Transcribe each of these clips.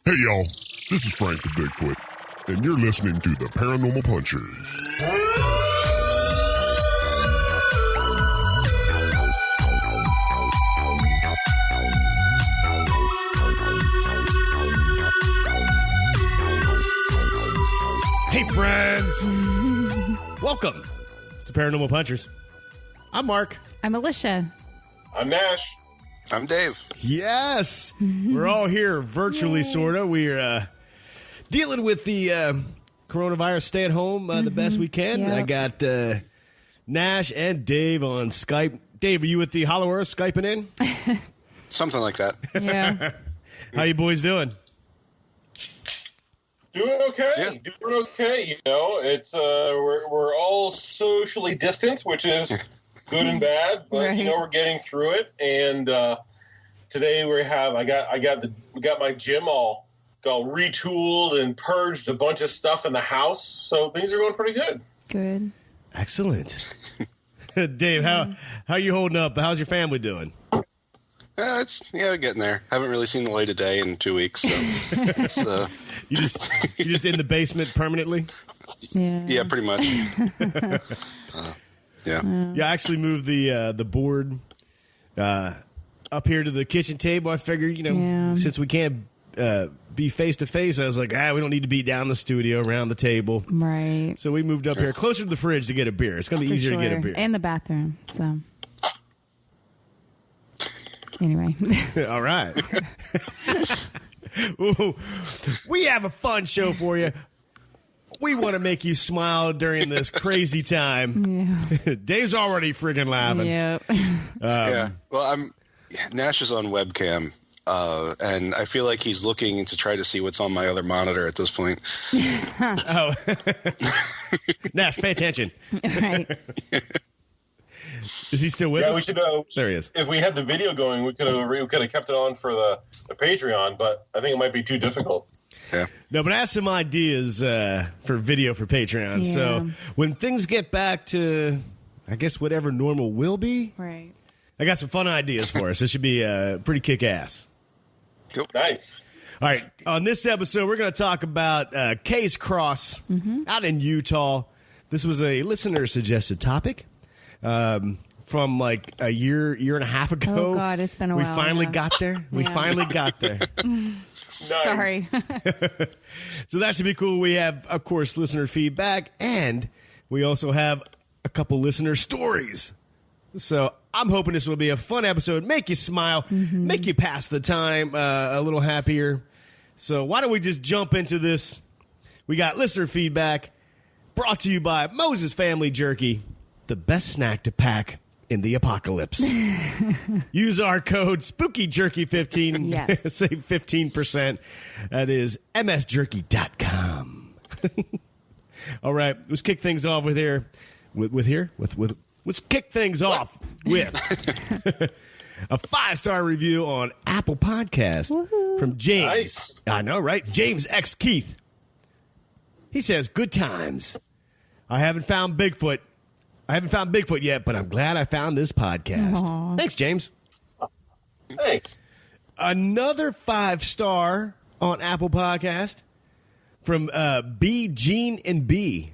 Hey, y'all. This is Frank the Bigfoot, and you're listening to the Paranormal Punchers. Hey, friends. Welcome to Paranormal Punchers. I'm Mark. I'm Alicia. I'm Nash. I'm Dave. Yes. We're all here virtually, sort of. We're dealing with the coronavirus, stay at home the best we can. Yep. I got Nash and Dave on Skype. Dave, are you with the Hollow Earth Skyping in? Something like that. Yeah. How you boys doing? Doing okay. Yeah. Doing okay. You know, it's we're all socially distanced, which is good and bad, but Right. you know, we're getting through it. And today we got my gym all retooled and purged a bunch of stuff in the house, so things are going pretty good. Good. Excellent. Dave, how you holding up? How's your family doing? It's getting there. Haven't really seen the light of day in 2 weeks, so it's You just in the basement permanently? Yeah. pretty much. Yeah. Yeah, I actually moved the board up here to the kitchen table. I figured, since we can't be face to face, I was like, we don't need to be down the studio around the table. Right. So we moved up here closer to the fridge to get a beer. It's going to be easier to get a beer. And the bathroom. So. Anyway. All right. Ooh, we have a fun show for you. We want to make you smile during this crazy time. Yeah. Dave's already friggin' laughing. Yep. Yeah. Well, Nash is on webcam, and I feel like he's looking to try to see what's on my other monitor at this point. Oh. Nash, pay attention. Right. Is he still with us? We should. There he is. If we had the video going, we could have kept it on for the Patreon, but I think it might be too difficult. Yeah. No, but I have some ideas for video for Patreon. Yeah. So when things get back to, I guess, whatever normal will be, Right. I got some fun ideas for us. This should be pretty kick-ass. Cool. Nice. All right. On this episode, we're going to talk about Kays Cross out in Utah. This was a listener-suggested topic from like a year and a half ago. Oh, God, it's been a we while. finally Yeah. got there. We Yeah. finally got there. Nice. Sorry. So that should be cool. We have, of course, listener feedback, and we also have a couple listener stories. So I'm hoping this will be a fun episode, make you smile, make you pass the time a little happier. So why don't we just jump into this? We got listener feedback brought to you by Moses Family Jerky, the best snack to pack in the apocalypse. Use our code SpookyJerky15. Yes. Save 15%. That is msjerky.com. All right, let's kick things off with let's kick things off with a 5-star review on Apple Podcasts from James. Nice. I know, right? James X. Keith. He says, good times. I haven't found Bigfoot yet, but I'm glad I found this podcast. Aww. Thanks, James. Thanks. Another 5-star on Apple Podcast from B. Gene and B.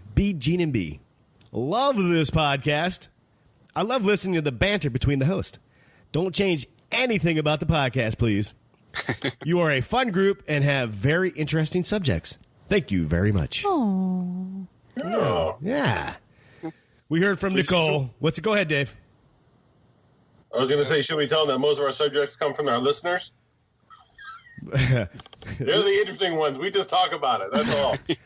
Love this podcast. I love listening to the banter between the hosts. Don't change anything about the podcast, please. You are a fun group and have very interesting subjects. Thank you very much. Oh. Yeah. We heard from Nicole. Go ahead, Dave. I was going to say, should we tell them that most of our subjects come from our listeners? They're the interesting ones. We just talk about it. That's all. This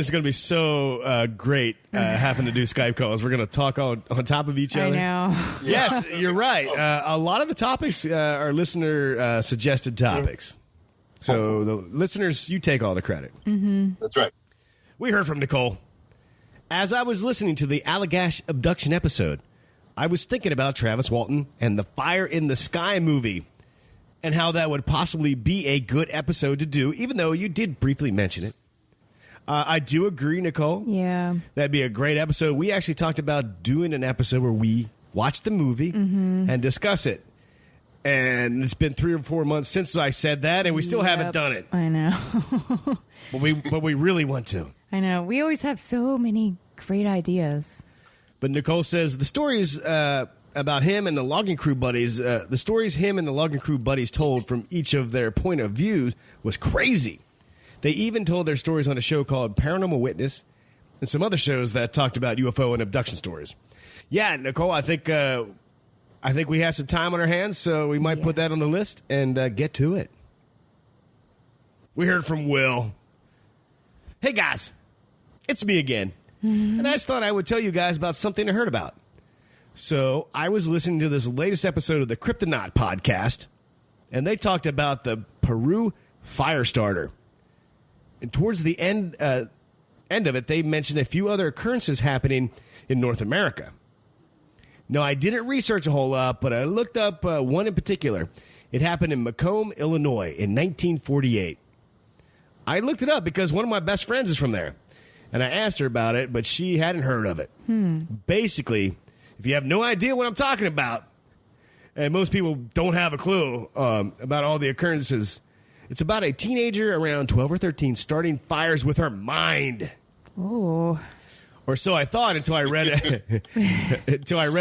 is gonna be so great having to do Skype calls. We're gonna talk on top of each other. I know. Yes, you're right. A lot of the topics are listener suggested topics. So the listeners, you take all the credit. That's right. We heard from Nicole. As I was listening to the Allagash abduction episode, I was thinking about Travis Walton and the Fire in the Sky movie and how that would possibly be a good episode to do, even though you did briefly mention it. I do agree, Nicole. Yeah. That'd be a great episode. We actually talked about doing an episode where we watch the movie and discuss it. And it's been 3 or 4 months since I said that, and we still haven't done it. I know. But we really want to. I know. We always have so many great ideas. But Nicole says the stories about him and the logging crew buddies, the stories him and the logging crew buddies told from each of their point of view was crazy. They even told their stories on a show called Paranormal Witness and some other shows that talked about UFO and abduction stories. Yeah, Nicole, I think we have some time on our hands, so we might put that on the list and get to it. We heard from Will. Hey, guys, it's me again. And I just thought I would tell you guys about something I heard about. So I was listening to this latest episode of the Kryptonaut podcast, and they talked about the Peru fire starter. And towards the end of it, they mentioned a few other occurrences happening in North America. Now, I didn't research a whole lot, but I looked up one in particular. It happened in Macomb, Illinois in 1948. I looked it up because one of my best friends is from there. And I asked her about it, but she hadn't heard of it. Basically, if you have no idea what I'm talking about, and most people don't have a clue about all the occurrences, it's about a teenager around 12 or 13 starting fires with her mind. Oh. Or so I thought until I read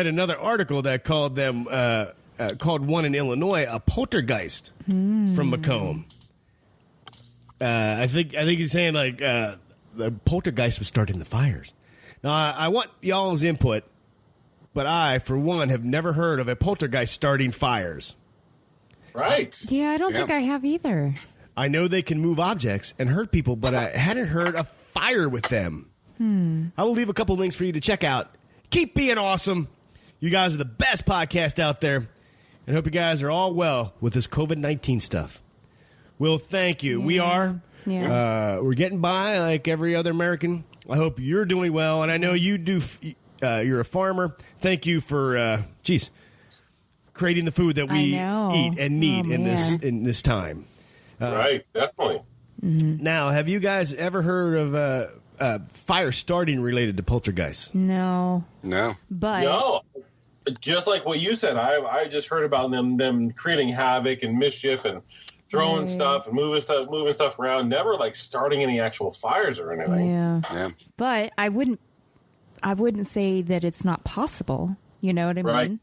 another article that called one in Illinois a poltergeist from Macomb. I think he's saying like the poltergeist was starting the fires. Now I want y'all's input, but I, for one, have never heard of a poltergeist starting fires. Right. Yeah, I don't think I have either. I know they can move objects and hurt people, but I hadn't heard of fire with them. I will leave a couple links for you to check out. Keep being awesome. You guys are the best podcast out there. And hope you guys are all well with this COVID-19 stuff. Will, thank you. Yeah. We are. Yeah. We're getting by like every other American. I hope you're doing well. And I know you do. You're a farmer. Thank you for, creating the food that we eat and need in this time. Right, definitely. Now, have you guys ever heard of fire starting related to poltergeists? No. But No, just like what you said, I just heard about them creating havoc and mischief and throwing stuff and moving stuff around. Never like starting any actual fires or anything. Yeah. But I wouldn't say that it's not possible. You know what I Right. mean?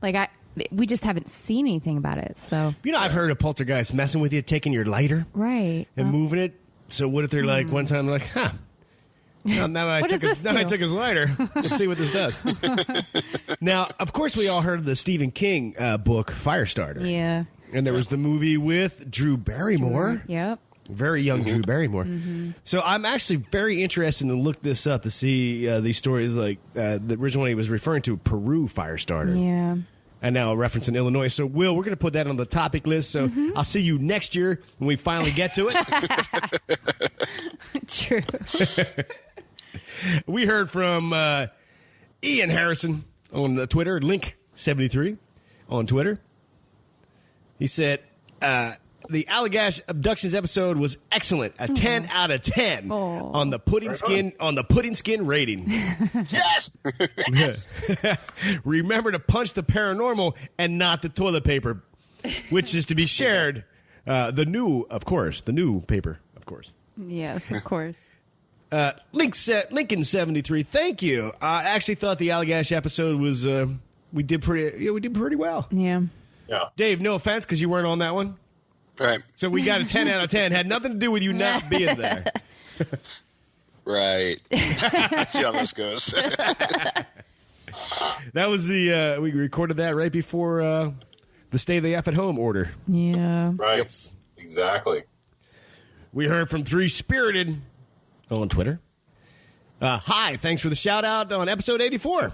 Like we just haven't seen anything about it. So I've heard of poltergeists messing with you, taking your lighter right and moving it. So what if they're like one time they're like, huh? Now that I took his lighter, let's see what this does. Now, of course, we all heard of the Stephen King book Firestarter. Yeah. And there was the movie with Drew Barrymore. Yep. Very young Drew Barrymore. So I'm actually very interested to look this up to see these stories like the original one he was referring to, Peru Firestarter. Yeah. And now a reference in Illinois. So, Will, we're going to put that on the topic list. So I'll see you next year when we finally get to it. True. We heard from Ian Harrison on the Twitter, Link73 on Twitter. He said, the Allagash abductions episode was excellent. A 10 out of 10 on the pudding skin rating. Yes. Remember to punch the paranormal and not the toilet paper, which is to be shared. The new paper, of course. Yes, of course. Lincoln73, thank you. I actually thought the Allagash episode was we did pretty well. Yeah. Yeah. Dave, no offense because you weren't on that one. Right. So we got a 10 out of 10. Had nothing to do with you not being there. Right. Let's see how this goes. That was we recorded that right before the Stay the F at Home order. Yeah. Right. Yep. Exactly. We heard from Three Spirited on Twitter. Hi, thanks for the shout out on episode 84.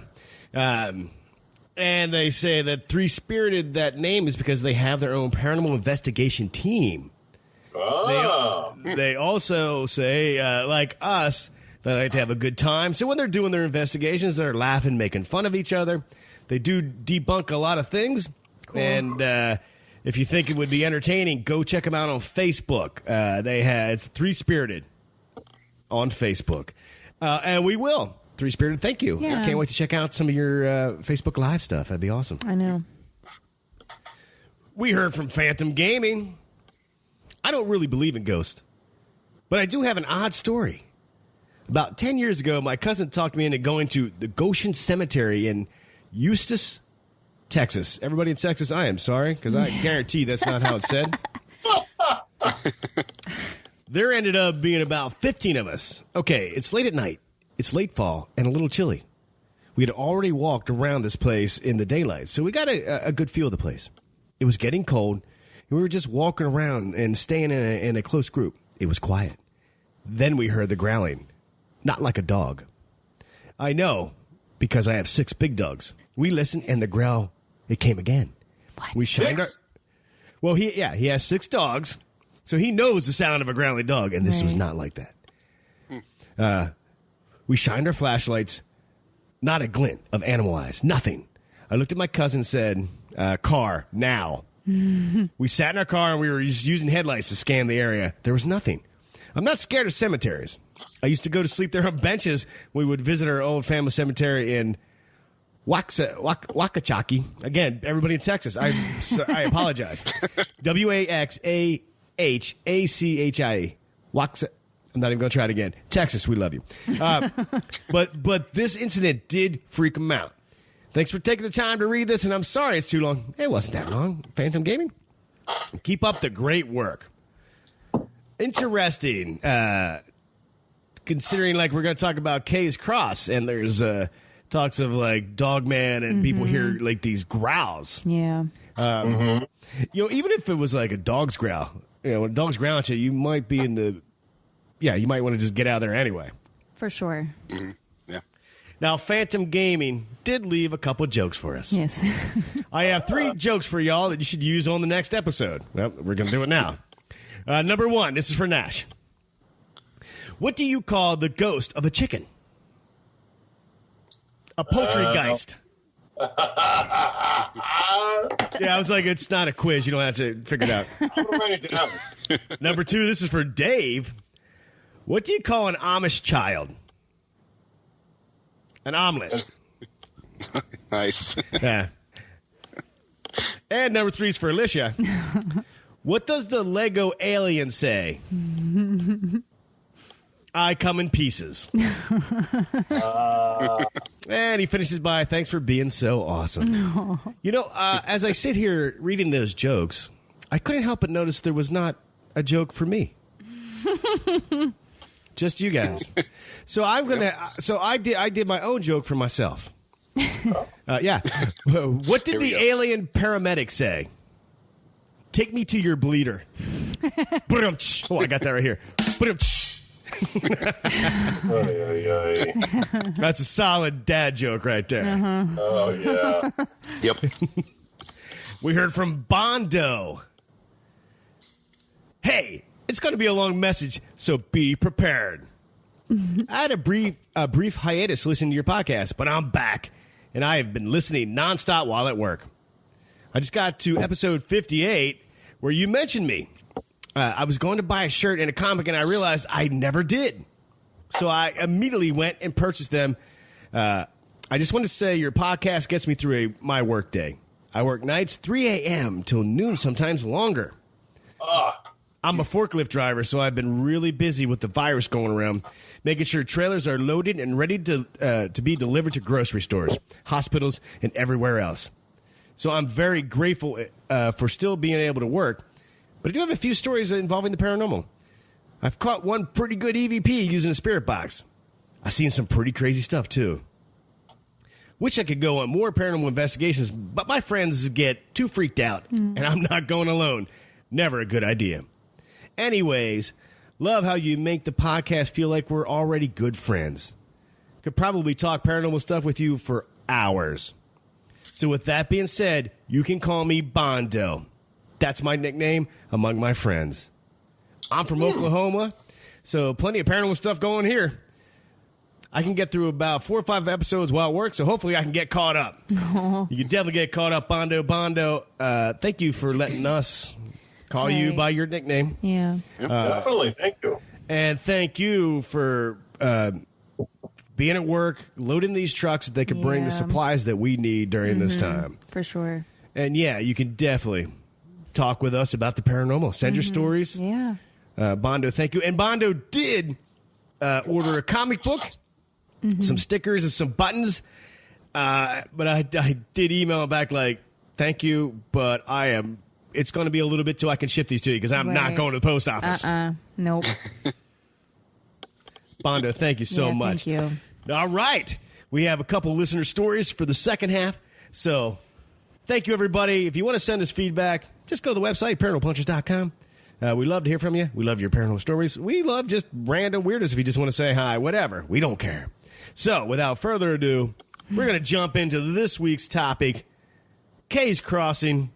And they say that Three Spirited, that name is because they have their own paranormal investigation team. Oh. They also say, like us, they like to have a good time. So when they're doing their investigations, they're laughing, making fun of each other. They do debunk a lot of things. Cool. And if you think it would be entertaining, go check them out on Facebook. It's Three Spirited on Facebook. And we will. Three Spirited, thank you. Yeah. Can't wait to check out some of your Facebook Live stuff. That'd be awesome. I know. We heard from Phantom Gaming. I don't really believe in ghosts, but I do have an odd story. About 10 years ago, my cousin talked me into going to the Goshen Cemetery in Eustis, Texas. Everybody in Texas, I am sorry, because I guarantee that's not how it's said. There ended up being about 15 of us. Okay, it's late at night. It's late fall and a little chilly. We had already walked around this place in the daylight, so we got a good feel of the place. It was getting cold, and we were just walking around and staying in a close group. It was quiet. Then we heard the growling. Not like a dog. I know, because I have 6 big dogs. We listened, and the growl, it came again. What? We shined our... 6? Well, he has 6 dogs, so he knows the sound of a growling dog, and this was not like that. We shined our flashlights, not a glint of animal eyes, nothing. I looked at my cousin and said, car, now. We sat in our car, and we were just using headlights to scan the area. There was nothing. I'm not scared of cemeteries. I used to go to sleep there on benches. We would visit our old family cemetery in Waxahachie. Again, everybody in Texas, I apologize. Waxahachie. I'm not even going to try it again. Texas, we love you. But this incident did freak him out. Thanks for taking the time to read this, and I'm sorry it's too long. It wasn't that long. Phantom Gaming, keep up the great work. Interesting. Considering, like, we're going to talk about Kay's Cross, and there's talks of, like, Dogman, and people hear, like, these growls. Yeah. You know, even if it was, like, a dog's growl, you know, when a dog's growling at you, you might be in the... Yeah, you might want to just get out there anyway. For sure. Mm-hmm. Yeah. Now, Phantom Gaming did leave a couple jokes for us. Yes. I have 3 jokes for y'all that you should use on the next episode. Well, we're going to do it now. Number 1, this is for Nash. What do you call the ghost of a chicken? A poultrygeist. Yeah, I was like, it's not a quiz. You don't have to figure it out. I'm gonna write it down. Number 2, this is for Dave. What do you call an Amish child? An omelet. Nice. Yeah. And number 3 is for Alicia. What does the Lego alien say? I come in pieces. And he finishes by, thanks for being so awesome. You know, as I sit here reading those jokes, I couldn't help but notice there was not a joke for me. Just you guys. So I'm gonna. So I did my own joke for myself. Yeah. What did the alien paramedic say? Take me to your bleeder. Oh, I got that right here. That's a solid dad joke right there. Oh, yeah. Yep. We heard from Bondo. Hey, it's going to be a long message, so be prepared. I had a brief hiatus listening to your podcast, but I'm back, and I have been listening nonstop while at work. I just got to episode 58, where you mentioned me. I was going to buy a shirt and a comic, and I realized I never did. So I immediately went and purchased them. I just want to say your podcast gets me through my work day. I work nights 3 a.m. till noon, sometimes longer. I'm a forklift driver, so I've been really busy with the virus going around, making sure trailers are loaded and ready to be delivered to grocery stores, hospitals, and everywhere else. So I'm very grateful for still being able to work. But I do have a few stories involving the paranormal. I've caught one pretty good EVP using a spirit box. I've seen some pretty crazy stuff, too. Wish I could go on more paranormal investigations, but my friends get too freaked out, and I'm not going alone. Never a good idea. Anyways, love how you make the podcast feel like we're already good friends. Could probably talk paranormal stuff with you for hours. So with that being said, you can call me Bondo. That's my nickname among my friends. I'm from Oklahoma, so plenty of paranormal stuff going here. I can get through about 4 or 5 episodes while at work, so hopefully I can get caught up. You can definitely get caught up, Bondo. Thank you for letting us call you by your nickname. Yeah. Definitely. Thank you. And thank you for being at work, loading these trucks so they can bring the supplies that we need during this time. For sure. And yeah, you can definitely talk with us about the paranormal. Send your stories. Yeah. Bondo, thank you. And Bondo did order a comic book, some stickers, and some buttons. But I did email back like, thank you, but it's going to be a little bit till I can ship these to you because I'm not going to the post office. Nope. Bondo, thank you so much. Thank you. All right. We have a couple listener stories for the second half. So thank you, everybody. If you want to send us feedback, just go to the website, paranormalpunchers.com. We love to hear from you. We love your paranormal stories. We love just random weirdos if you just want to say hi, whatever. We don't care. So without further ado, we're going to jump into this week's topic, Case Crossing.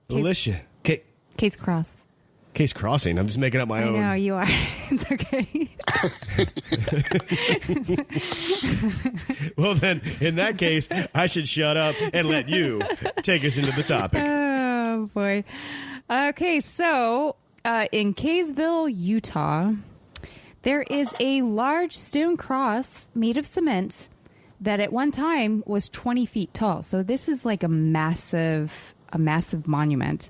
Alicia. Case Cross. Case Crossing. I'm just making up my own. No, you are. It's okay. Well, then, in that case, I should shut up and let you take us into the topic. Oh, boy. Okay, so in Kaysville, Utah, there is a large stone cross made of cement that at one time was 20 feet tall. So this is like a massive monument.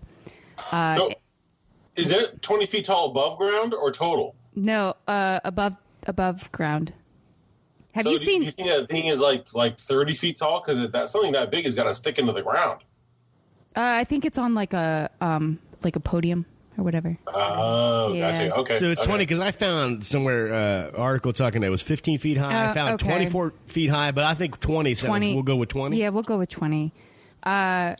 So, is it 20 feet tall above ground or total? No, above ground. Have you seen? Do you think that thing is like 30 feet tall? Because that's something that big has got to stick into the ground. I think it's on like a podium or whatever. Oh, Yeah. gotcha. Okay. So it's funny because I found somewhere article talking that it was 15 feet high. I found okay. 24 feet high, but I think 20 sounds. 20. We'll go with 20. Yeah, we'll go with 20. Yeah,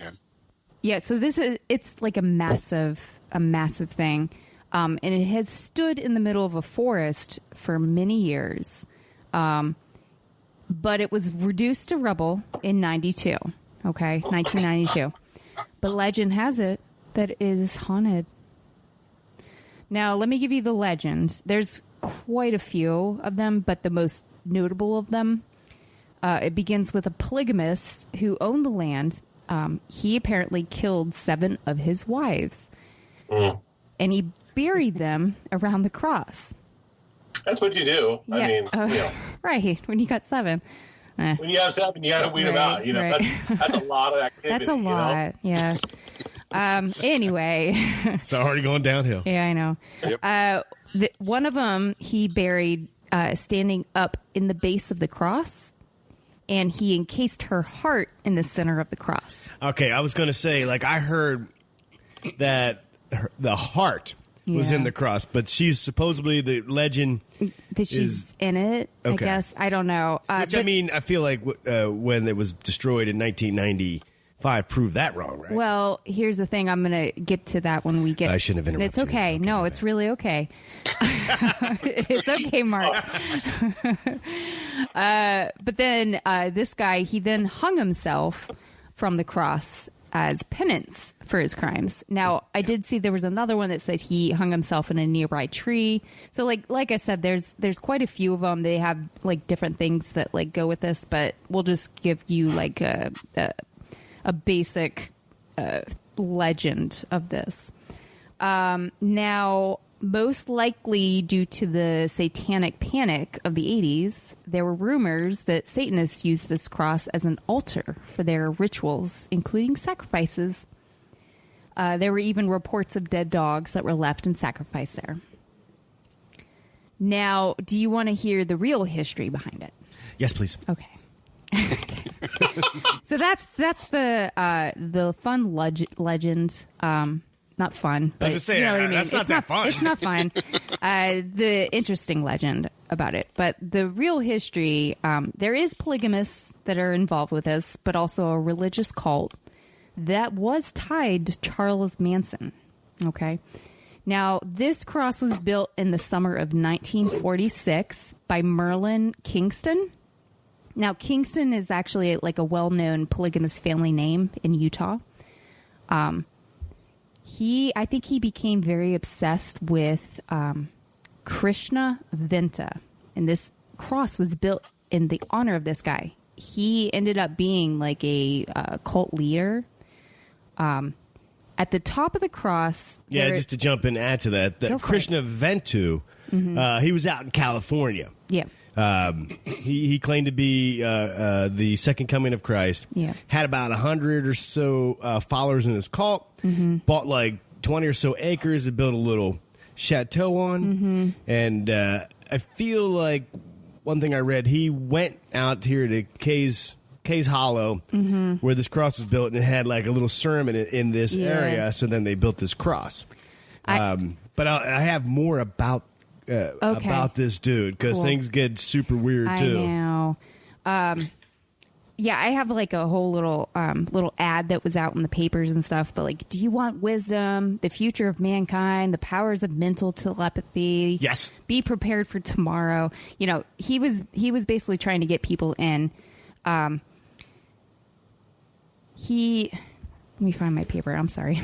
so it's like a massive thing. And it has stood in the middle of a forest for many years. But it was reduced to rubble in 92. Okay, 1992. But legend has it that it is haunted. Now, let me give you the legend. There's quite a few of them, but the most notable of them, it begins with a polygamist who owned the land. He apparently killed 7 of his wives. And he buried them around the cross. That's what you do. Yeah. I mean, Right, when you got 7. When you have 7, you got to weed them out. You know, right. that's a lot of activity. That's a lot, yeah. Anyway. It's already going downhill. Yeah, I know. Yep. One of them he buried standing up in the base of the cross, and he encased her heart in the center of the cross. Okay, I was going to say, like, I heard that the heart was in the cross, but she's supposedly the legend that she's in it. Okay. I guess I don't know. Which I mean, I feel like when it was destroyed in 1995, proved that wrong, right? Well, here's the thing. I'm going to get to that when we get. I shouldn't have interrupted. It's okay. You. No, it's really okay. It's okay, Mark. But then this guy, he then hung himself from the cross as penance for his crimes. Now, I did see there was another one that said he hung himself in a nearby tree. So, like I said, there's quite a few of them. They have like different things that like go with this, but we'll just give you like a basic legend of this. Now, most likely due to the satanic panic of the 80s, there were rumors that Satanists used this cross as an altar for their rituals, including sacrifices. There were even reports of dead dogs that were left and sacrificed there. Now, do you want to hear the real history behind it? Yes, please. Okay. So that's the fun legend. Not fun. But, I was just saying, you know what I mean? that's not that fun. It's not fun. The interesting legend about it. But the real history, there is polygamists that are involved with this, but also a religious cult that was tied to Charles Manson. Okay. Now, this cross was built in the summer of 1946 by Merlin Kingston. Now, Kingston is actually like a well-known polygamous family name in Utah. I think he became very obsessed with Krishna Venta, and this cross was built in the honor of this guy. He ended up being like a cult leader. At the top of the cross... Yeah, just to jump in and add to that Krishna Ventu, he was out in California. Yeah. He claimed to be the second coming of Christ. Yeah. Had about 100 or so followers in his cult. bought like 20 or so acres and built a little chateau on. And I feel like one thing I read, he went out here to Kays Hollow, where this cross was built, and it had like a little sermon in this area. So then they built this cross. But I have more about this dude because things get super weird too. I know. I have like a whole little ad that was out in the papers and stuff. The like, do you want wisdom, the future of mankind, the powers of mental telepathy? Yes. Be prepared for tomorrow. You know, he was basically trying to get people in. Let me find my paper. I'm sorry.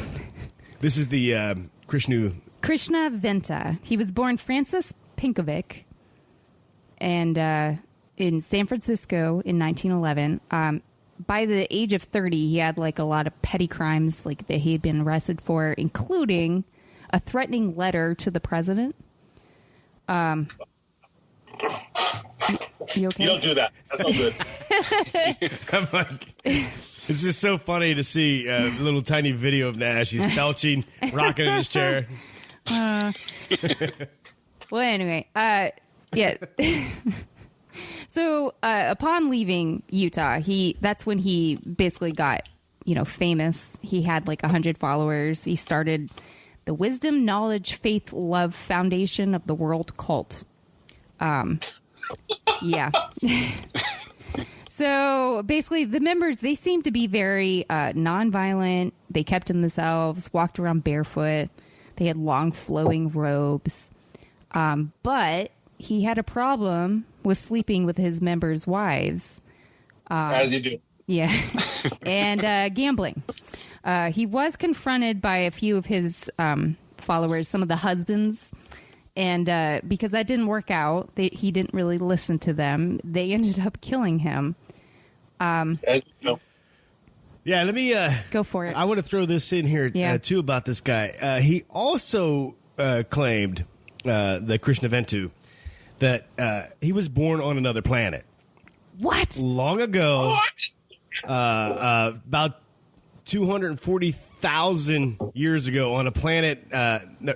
This is the Krishna Venta. He was born Francis Pinkovic, and in San Francisco in 1911. By the age of 30, he had like a lot of petty crimes like that he had been arrested for, including a threatening letter to the president. You okay? You don't do that. That's not good. I'm like, it's just so funny to see a little tiny video of Nash. He's belching, rocking in his chair. Well, anyway, yeah. So upon leaving Utah, that's when he basically got, famous. He had like 100 followers. He started the Wisdom, Knowledge, Faith, Love Foundation of the World Cult. Yeah. So basically the members, they seemed to be very nonviolent. They kept to themselves, walked around barefoot. They had long flowing robes. But he had a problem with sleeping with his members' wives. As you do. Yeah. And gambling. He was confronted by a few of his followers, some of the husbands. And because that didn't work out, he didn't really listen to them. They ended up killing him. As you know. Yeah, let me go for it. I want to throw this in here too about this guy. He also claimed, the Krishnaventu, that he was born on another planet. What? Long ago, about 240,000 years ago, on a planet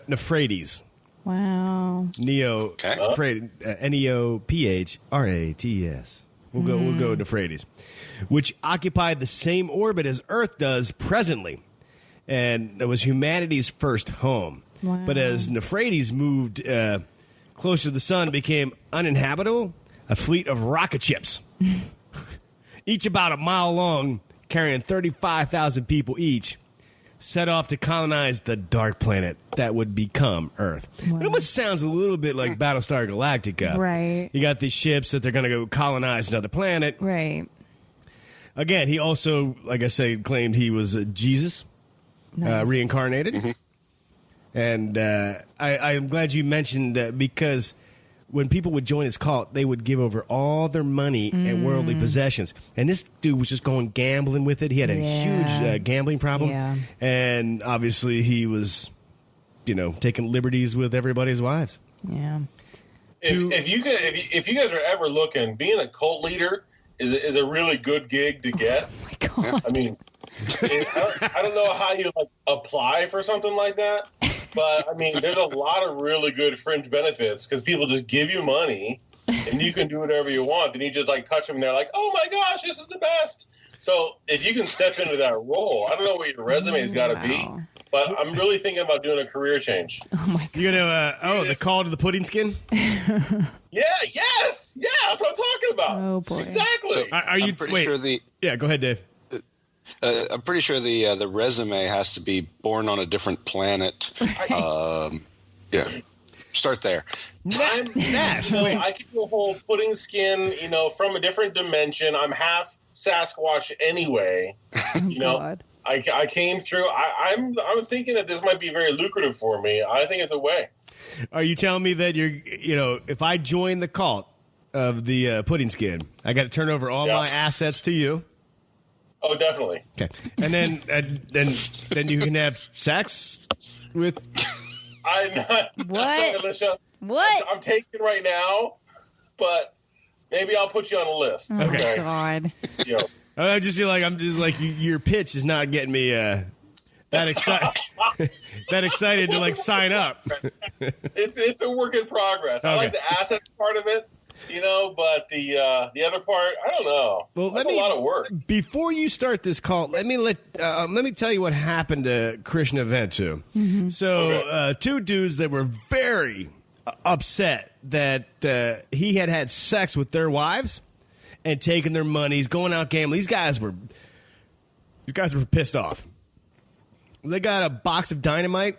Nephrates. Wow. Neophrates. We'll go Nephrates, which occupied the same orbit as Earth does presently, and it was humanity's first home. Wow. But as Nephrates moved closer to the sun, became uninhabitable, a fleet of rocket ships, each about a mile long, carrying 35,000 people each, set off to colonize the dark planet that would become Earth. Wow. It almost sounds a little bit like Battlestar Galactica. Right. You got these ships that they're going to go colonize another planet. Right. Again, he also, like I said, claimed he was Jesus, Nice. reincarnated. And I'm glad you mentioned because when people would join his cult, they would give over all their money and worldly possessions. And this dude was just going gambling with it. He had a huge gambling problem. Yeah. And obviously he was, taking liberties with everybody's wives. Yeah. If you guys are ever looking, being a cult leader is a really good gig to get. Oh my God. I mean, I don't know how you apply for something like that. But, I mean, there's a lot of really good fringe benefits because people just give you money and you can do whatever you want. And you just, touch them and they're like, oh, my gosh, this is the best. So if you can step into that role, I don't know what your resume's got to be, but I'm really thinking about doing a career change. Oh, my God. You're going to, the call to the pudding skin? Yeah, yes. Yeah, that's what I'm talking about. Oh, boy. Exactly. So, are you, Yeah, go ahead, Dave. I'm pretty sure the resume has to be born on a different planet. Yeah, start there. Nash. I could do a whole pudding skin, from a different dimension. I'm half Sasquatch anyway. God. I came through. I'm thinking that this might be very lucrative for me. I think it's a way. Are you telling me that if I join the cult of the pudding skin, I got to turn over all my assets to you? Oh, definitely. Okay, and then you can have sex with. I'm not. What? Alicia, What? I'm taken right now, but maybe I'll put you on a list. Oh, my Okay. God. You know. I'm just like your pitch is not getting me that excited to like sign up. It's a work in progress. I like the assets part of it, but the other part, I don't know. Well, that's a lot of work. Before you start this call, let me tell you what happened to Krishna Ventu. Mm-hmm. So, two dudes that were very upset that he had sex with their wives and taken their money. He's going out gambling. These guys were pissed off. They got a box of dynamite,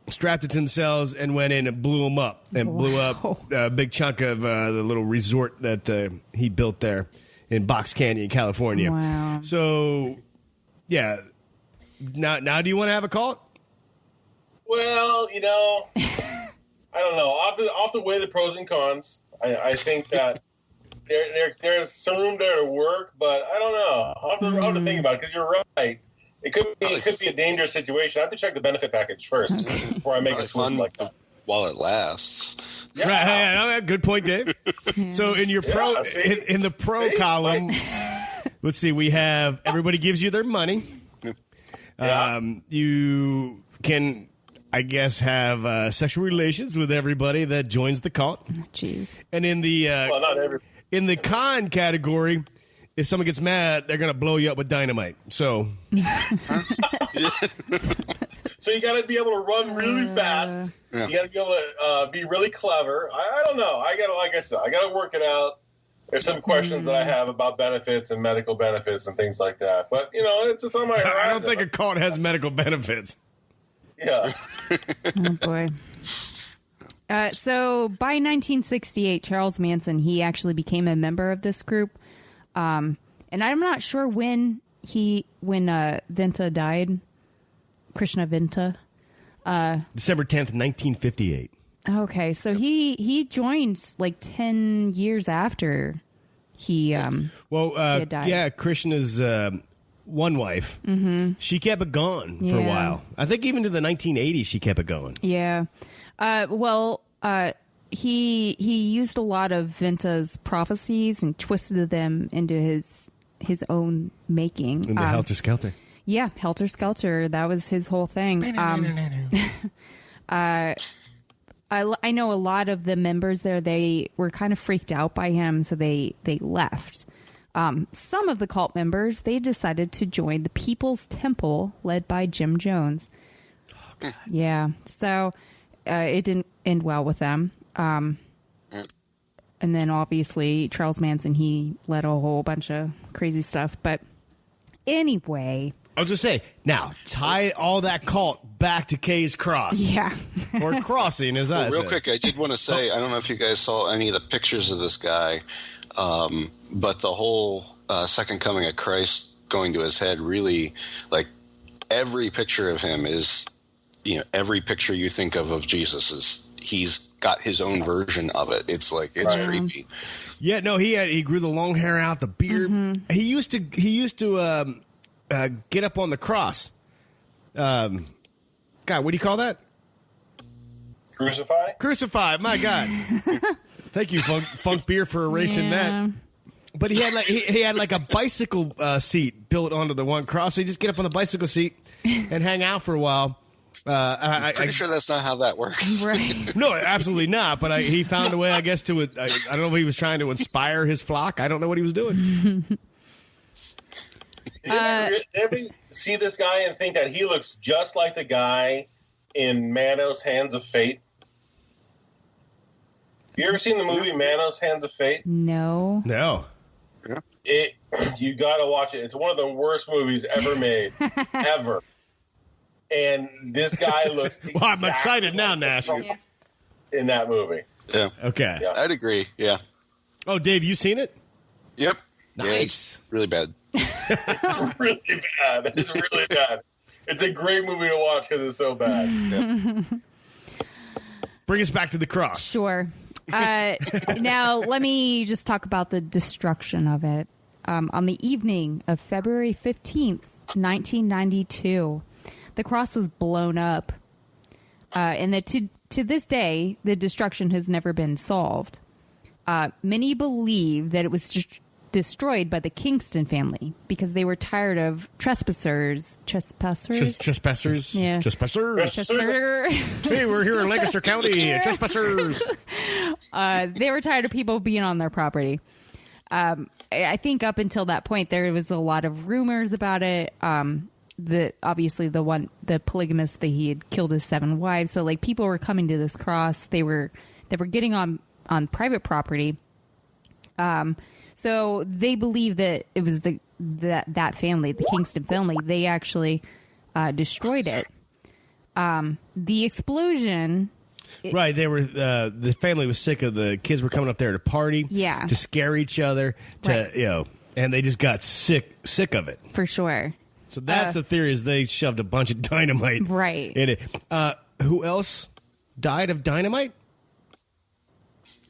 strapped it to themselves, and went in and blew them up. And blew up a big chunk of the little resort that he built there in Box Canyon, California. Wow. So, yeah. Now do you want to have a cult? Well, I don't know. Off the way the pros and cons, I think that there's some room there to work, but I don't know. I'll have to think about it, because you're right. It could be a dangerous situation. I have to check the benefit package first before I make a switch like that. While it lasts. Yeah. Right, good point, Dave. So in your in the pro column, let's see, we have everybody gives you their money. Yeah. You can, I guess, have sexual relations with everybody that joins the cult. Jeez. And in the not everybody. In the con category, if someone gets mad, they're going to blow you up with dynamite. So, so you got to be able to run really fast. Yeah. You got to be able to be really clever. I don't know. I got to work it out. There's some questions that I have about benefits and medical benefits and things like that. But it's on my horizon. I don't think a cult has medical benefits. Yeah. Oh boy. So by 1968, Charles Manson, he actually became a member of this group. And I'm not sure when Venta died. Krishna Venta. December 10th, 1958. Okay, so he joined like 10 years after he had died. Yeah, Krishna's one wife. Mm-hmm. She kept it going for a while. I think even to the 1980s she kept it going. Yeah. He used a lot of Venta's prophecies and twisted them into his own making. In the Helter Skelter. Yeah, Helter Skelter. That was his whole thing. I know a lot of the members there, they were kind of freaked out by him, so they left. Some of the cult members, they decided to join the People's Temple, led by Jim Jones. Oh, God. Yeah, so it didn't end well with them. And then obviously Charles Manson, he led a whole bunch of crazy stuff. But anyway, I was going to say, now tie all that cult back to Kay's Cross. Yeah. Or crossing, as I said. Real quick, I did want to say, I don't know if you guys saw any of the pictures of this guy, but the whole Second Coming of Christ going to his head, really, like, every picture of him is, every picture you think of Jesus he's got his own version of it. It's like, it's creepy. Yeah, no, he grew the long hair out, the beard. Mm-hmm. He used to get up on the cross. God, what do you call that? Crucify, my God. Thank you, Funk Beer, for erasing that. But he had like a bicycle seat built onto the one cross. So you just get up on the bicycle seat and hang out for a while. I'm pretty sure that's not how that works. Right. No, absolutely not. But he found a way, I guess, to. I don't know if he was trying to inspire his flock. I don't know what he was doing. Did you ever see this guy and think that he looks just like the guy in Manos Hands of Fate? You ever seen the movie Manos Hands of Fate? No. You gotta watch it. It's one of the worst movies ever made. Ever. And this guy looks well, I'm excited now, Nash. In that movie. Yeah. Okay. Yeah. I'd agree. Yeah. Oh, Dave, you seen it? Yep. Nice. Yeah, it's really bad. It's really bad. It's really bad. It's a great movie to watch because it's so bad. Yep. Bring us back to the cross. Sure. Now, let me just talk about the destruction of it. On the evening of February 15th, 1992, the cross was blown up. And to this day, the destruction has never been solved. Many believe that it was destroyed by the Kingston family because they were tired of trespassers. Trespassers? Yeah. Trespassers? Hey, we're here in Lancaster County. Trespassers. They were tired of people being on their property. I think up until that point, there was a lot of rumors about it. Obviously the polygamist, that he had killed his 7 wives. So like people were coming to this cross. They were getting on private property. So they believe that it was that family, the Kingston family. They actually destroyed it. The explosion. Right, they were. The family was sick of the kids were coming up there to party, to scare each other, and they just got sick of it For sure. So that's the theory: is they shoved a bunch of dynamite in it. Who else died of dynamite?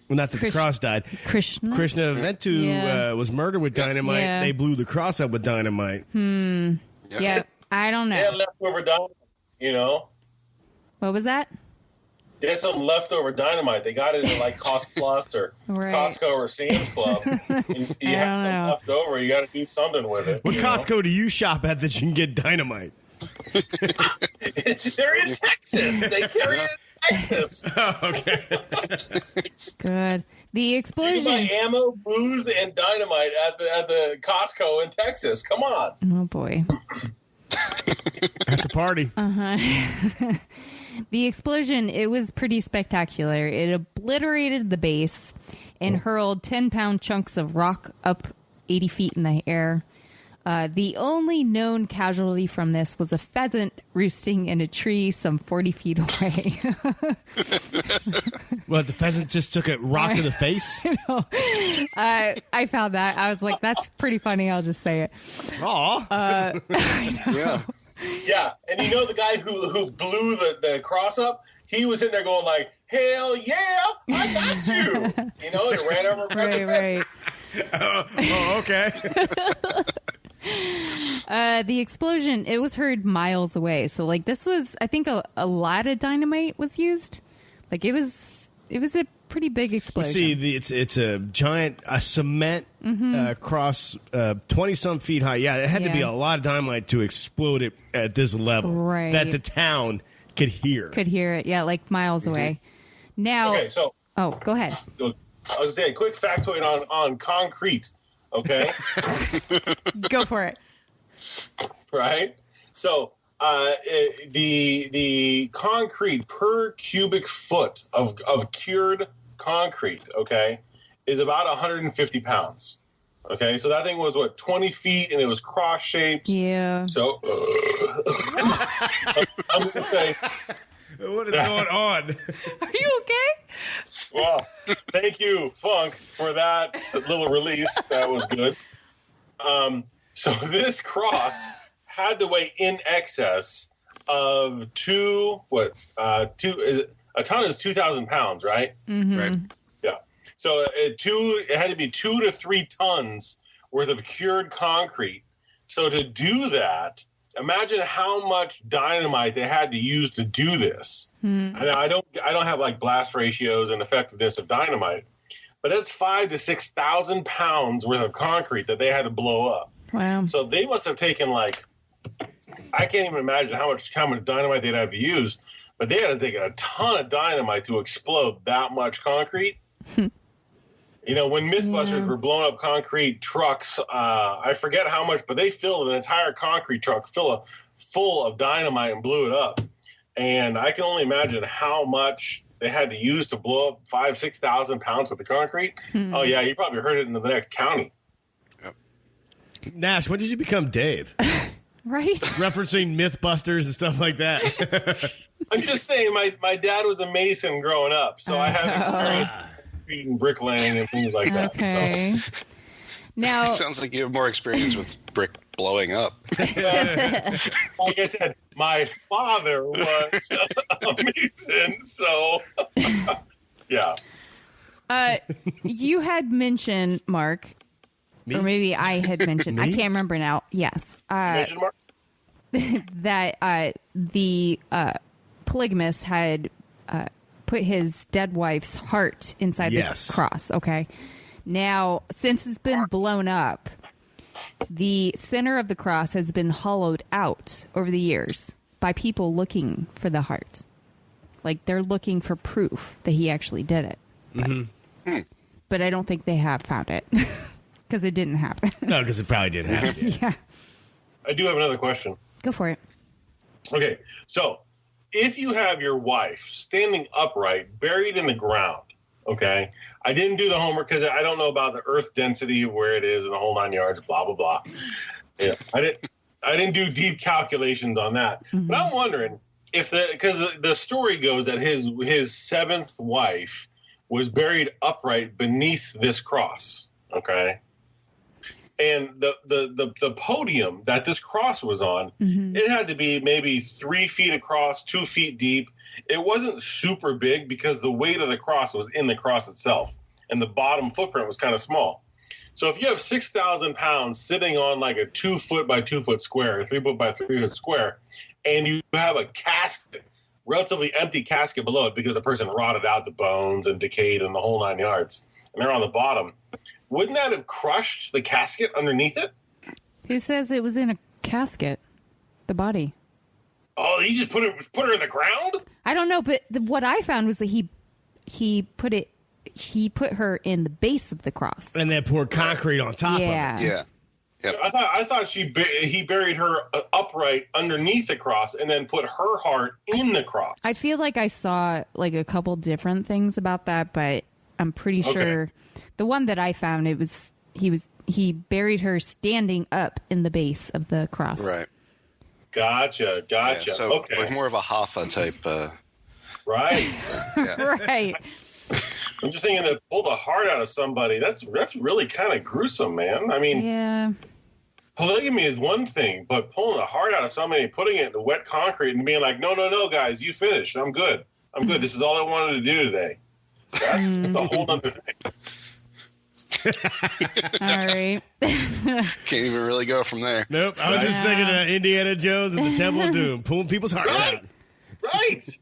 Well, not that the cross died. Krishna Ventu was murdered with dynamite. Yeah. They blew the cross up with dynamite. Yeah, I don't know. They had leftover dynamite, What was that? They had some leftover dynamite. They got it in like Cost Plus or Costco or Sam's Club. And you have some left over. You got to do something with it. What Costco do you shop at that you can get dynamite? They're in Texas. They carry it in Texas. Oh, okay. Good. The explosion. You buy ammo, booze, and dynamite at the Costco in Texas. Come on. Oh boy. That's a party. The explosion, it was pretty spectacular. It obliterated the base and hurled 10-pound chunks of rock up 80 feet in the air. The only known casualty from this was a pheasant roosting in a tree some 40 feet away. Well, the pheasant just took a rock to the face? I found that. I was like, that's pretty funny. I'll just say it. Aw. Yeah. Yeah, and the guy who blew the cross up, he was in there going like, "Hell yeah, I got you!" And ran over. Right. Okay. The explosion, it was heard miles away. So, like, this was, I think, a lot of dynamite was used. Like, it was a pretty big explosion. See, it's a giant cement cross, 20-some feet high. Yeah, it had to be a lot of dynamite to explode it at this level. Right. That the town could hear. Could hear it, yeah, like miles away. Now, Okay, so oh, go ahead. I was saying, quick factoid on concrete. Okay, Go for it. right? So the concrete per cubic foot of cured concrete, okay, is about 150 pounds. Okay, so that thing was 20 feet and it was cross shaped. Yeah. So I'm gonna say, What is going on? Are you okay? well, thank you, Funk, for that little release. That was good. So this cross had to weigh in excess of a ton is 2,000 pounds, right? Mm-hmm. Right. Yeah. So it had to be 2 to 3 tons worth of cured concrete. So to do that, imagine how much dynamite they had to use to do this. And I don't have like blast ratios and effectiveness of dynamite, but that's 5,000 to 6,000 pounds worth of concrete that they had to blow up. Wow. So they must have taken I can't even imagine how much dynamite they'd have to use, but they had to take a ton of dynamite to explode that much concrete. When Mythbusters were blowing up concrete trucks, I forget how much, but they filled an entire concrete truck full of dynamite and blew it up. And I can only imagine how much they had to use to blow up 5,000 to 6,000 pounds worth of concrete. Oh yeah, you probably heard it in the next county. Nash, when did you become Dave? Right? Referencing Mythbusters and stuff like that. I'm just saying, my dad was a mason growing up, so I have experience in bricklaying and things like that. Okay. Now, Sounds like you have more experience with brick blowing up. Like I said, my father was a mason, so yeah. you had mentioned, Mark, or maybe I had mentioned, I can't remember now. Yes. Mention mark? That the polygamist had put his dead wife's heart inside the cross. Okay. Now, since it's been blown up, the center of the cross has been hollowed out over the years by people looking for the heart. Like, they're looking for proof that he actually did it. But I don't think they have found it. Because it didn't happen. No, because it probably didn't happen. Yeah. I do have another question. Go for it. Okay, so if you have your wife standing upright, buried in the ground, okay? I didn't do the homework because I don't know about the earth density of where it is and the whole 9 yards, blah, blah, blah. Yeah, I didn't do deep calculations on that. But I'm wondering if because the story goes that his seventh wife was buried upright beneath this cross, okay? And the podium that this cross was on, it had to be maybe 3 feet across, 2 feet deep. It wasn't super big because the weight of the cross was in the cross itself, and the bottom footprint was kind of small. So if you have 6,000 pounds sitting on like a 2 foot by 2 foot square, 3 foot by 3 foot square, and you have a casket, relatively empty casket below it because the person rotted out the bones and decayed in the whole 9 yards, and they're on the bottom, wouldn't that have crushed the casket underneath it? Who says it was in a casket? The body. Oh, he just put her in the ground? I don't know, but what I found was that he put her in the base of the cross. And then poured concrete on top of it. Yeah. Yep. I thought he buried her upright underneath the cross and then put her heart in the cross. I feel like I saw like a couple different things about that, but I'm pretty sure the one that I found, he buried her standing up in the base of the cross. Right. Gotcha. Yeah, so like more of a Hoffa type. Right. Right. I'm just thinking that pull the heart out of somebody. That's really kind of gruesome, man. I mean, Yeah. polygamy is one thing, but pulling the heart out of somebody, putting it in the wet concrete, and being like, no, guys, you finished. I'm good. This is all I wanted to do today. That's a whole other thing. All right. Can't even really go from there. Nope. I was just thinking Indiana Jones and the Temple of Doom, pulling people's hearts out. Right.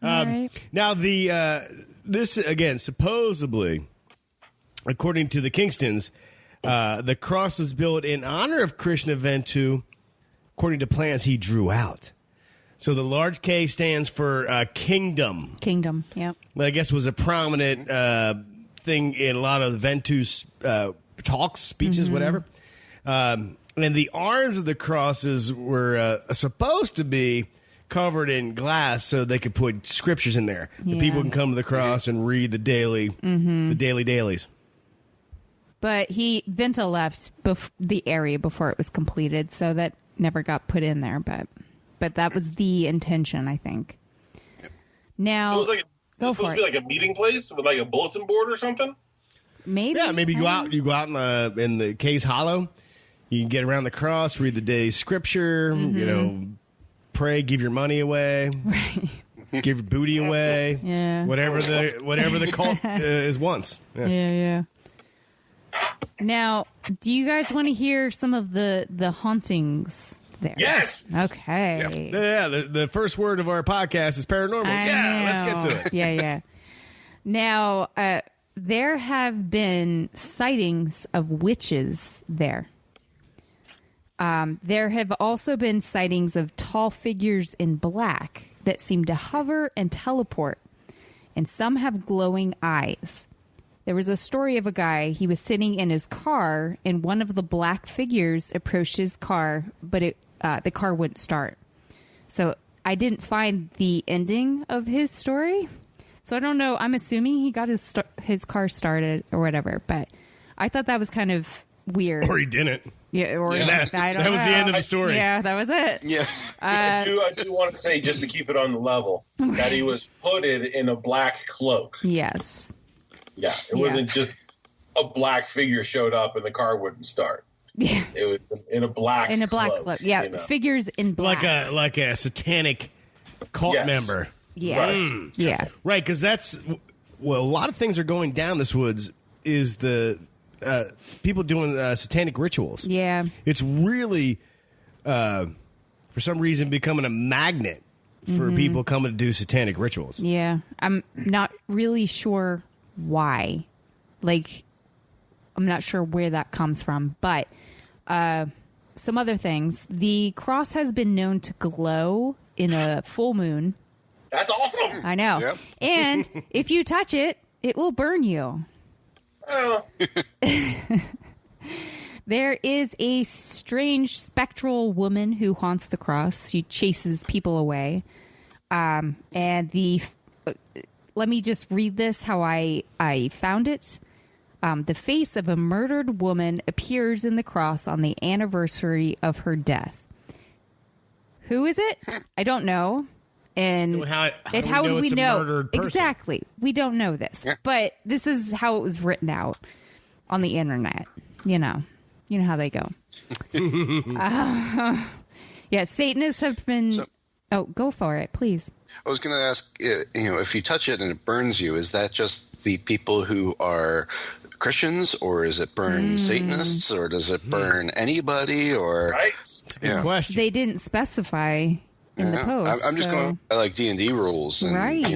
All right. Now, this, again, supposedly, according to the Kingstons, the cross was built in honor of Krishna Ventu, according to plans he drew out. So the large K stands for kingdom. Kingdom, yep. I guess was a prominent thing in a lot of Ventu's talks, speeches, whatever. And the arms of the crosses were supposed to be covered in glass so they could put scriptures in there. Yeah. The people can come to the cross and read the dailies. But Venta left the area before it was completed, so that never got put in there. But that was the intention, I think. Now, So it's go supposed for to be it. like a meeting place with like a bulletin board or something? Maybe. Yeah, maybe you go out in the Case Hollow. You can get around the cross, read the day's scripture, pray, give your money away, Right. give your booty away, Yeah. whatever the cult is wants. Yeah. Yeah. Now, do you guys want to hear some of the hauntings there? Yes. Okay. Yeah, the first word of our podcast is paranormal. Let's get to it. Yeah. Now, there have been sightings of witches there. There have also been sightings of tall figures in black that seem to hover and teleport, and some have glowing eyes. There was a story of a guy, he was sitting in his car, and one of the black figures approached his car, but the car wouldn't start. So I didn't find the ending of his story. So I don't know. I'm assuming he got his car started or whatever, but I thought that was kind of weird. Or he didn't. Yeah, or That was the end of the story. Yeah, that was it. Yeah. I do want to say, just to keep it on the level, that he was hooded in a black cloak. Yes. Yeah, it wasn't just a black figure showed up and the car wouldn't start. Yeah. It was in a black cloak. Yeah, figures in black. Like a satanic cult member. Yeah. Right. Yeah. Right, because a lot of things are going down this woods is the people doing satanic rituals. Yeah. It's really, for some reason, becoming a magnet for people coming to do satanic rituals. Yeah. I'm not really sure why. Like, I'm not sure where that comes from, but some other things. The cross has been known to glow in a full moon. That's awesome. I know. Yep. And if you touch it, it will burn you. Oh. There is a strange spectral woman who haunts the cross. She chases people away. And let me just read this how I found it. The face of a murdered woman appears in the cross on the anniversary of her death. Who is it? I don't know. And How would we it's a know? murdered person? Exactly. We don't know this. Yeah. But this is how it was written out on the internet. You know how they go. Yeah, Satanists have been... go for it, please. I was going to ask, if you touch it and it burns you, is that just the people who are Christians, or is it burn Satanists, or does it burn anybody? Or Right. That's a good question. They didn't specify in the post. I'm just so- going by like D&D rules, and Right.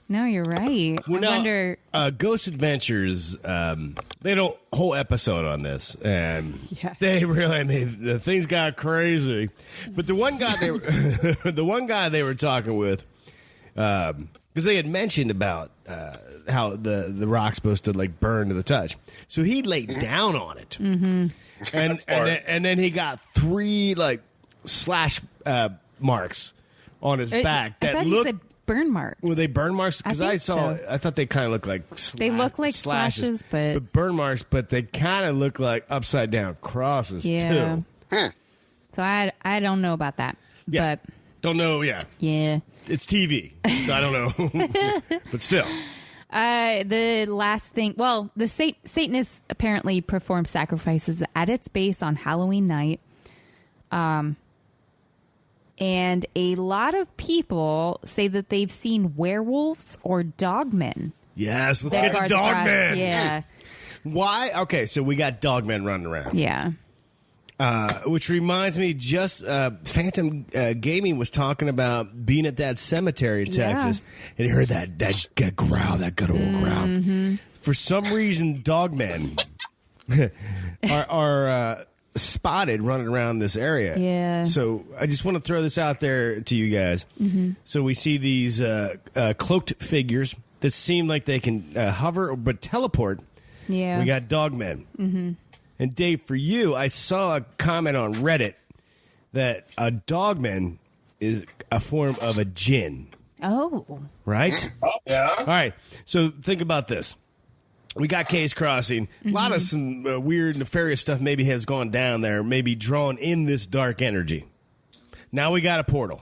No, you're right. Well, I now, wonder... Ghost Adventures, they had a whole episode on this, and Yeah. they really, the things got crazy. But the one guy they were talking with, because they had mentioned about how the rock's supposed to like burn to the touch, so he laid down on it, and then he got 3 like slash marks on his back I that thought you looked. said burn marks. Were they burn marks? Because I think saw, so. I thought they kind of looked like They look like slashes, but burn marks. But they kind of look like upside down crosses Yeah. too. So I don't know about that. Yeah, But don't know. Yeah, yeah. it's TV, so I don't know. But still, The last thing, well, the Satanists apparently perform sacrifices at its base on Halloween night. And a lot of people say that they've seen werewolves or dogmen. yes, let's that get to guard the cross. Dogman. Yeah. Why? Okay, so we got Dogmen running around. Yeah. Which reminds me, just Phantom Gaming was talking about being at that cemetery in Yeah. Texas, and he heard that growl, that good old growl. For some reason, Dogmen are spotted running around this area. Yeah. So I just want to throw this out there to you guys. So we see these cloaked figures that seem like they can hover but teleport. Yeah. We got Dogmen. And Dave, for you, I saw a comment on Reddit that a Dogman is a form of a djinn, Oh. right? Oh, yeah. All right. So think about this. We got Case Crossing. A lot of some weird, nefarious stuff maybe has gone down there, maybe drawn in this dark energy. Now we got a portal.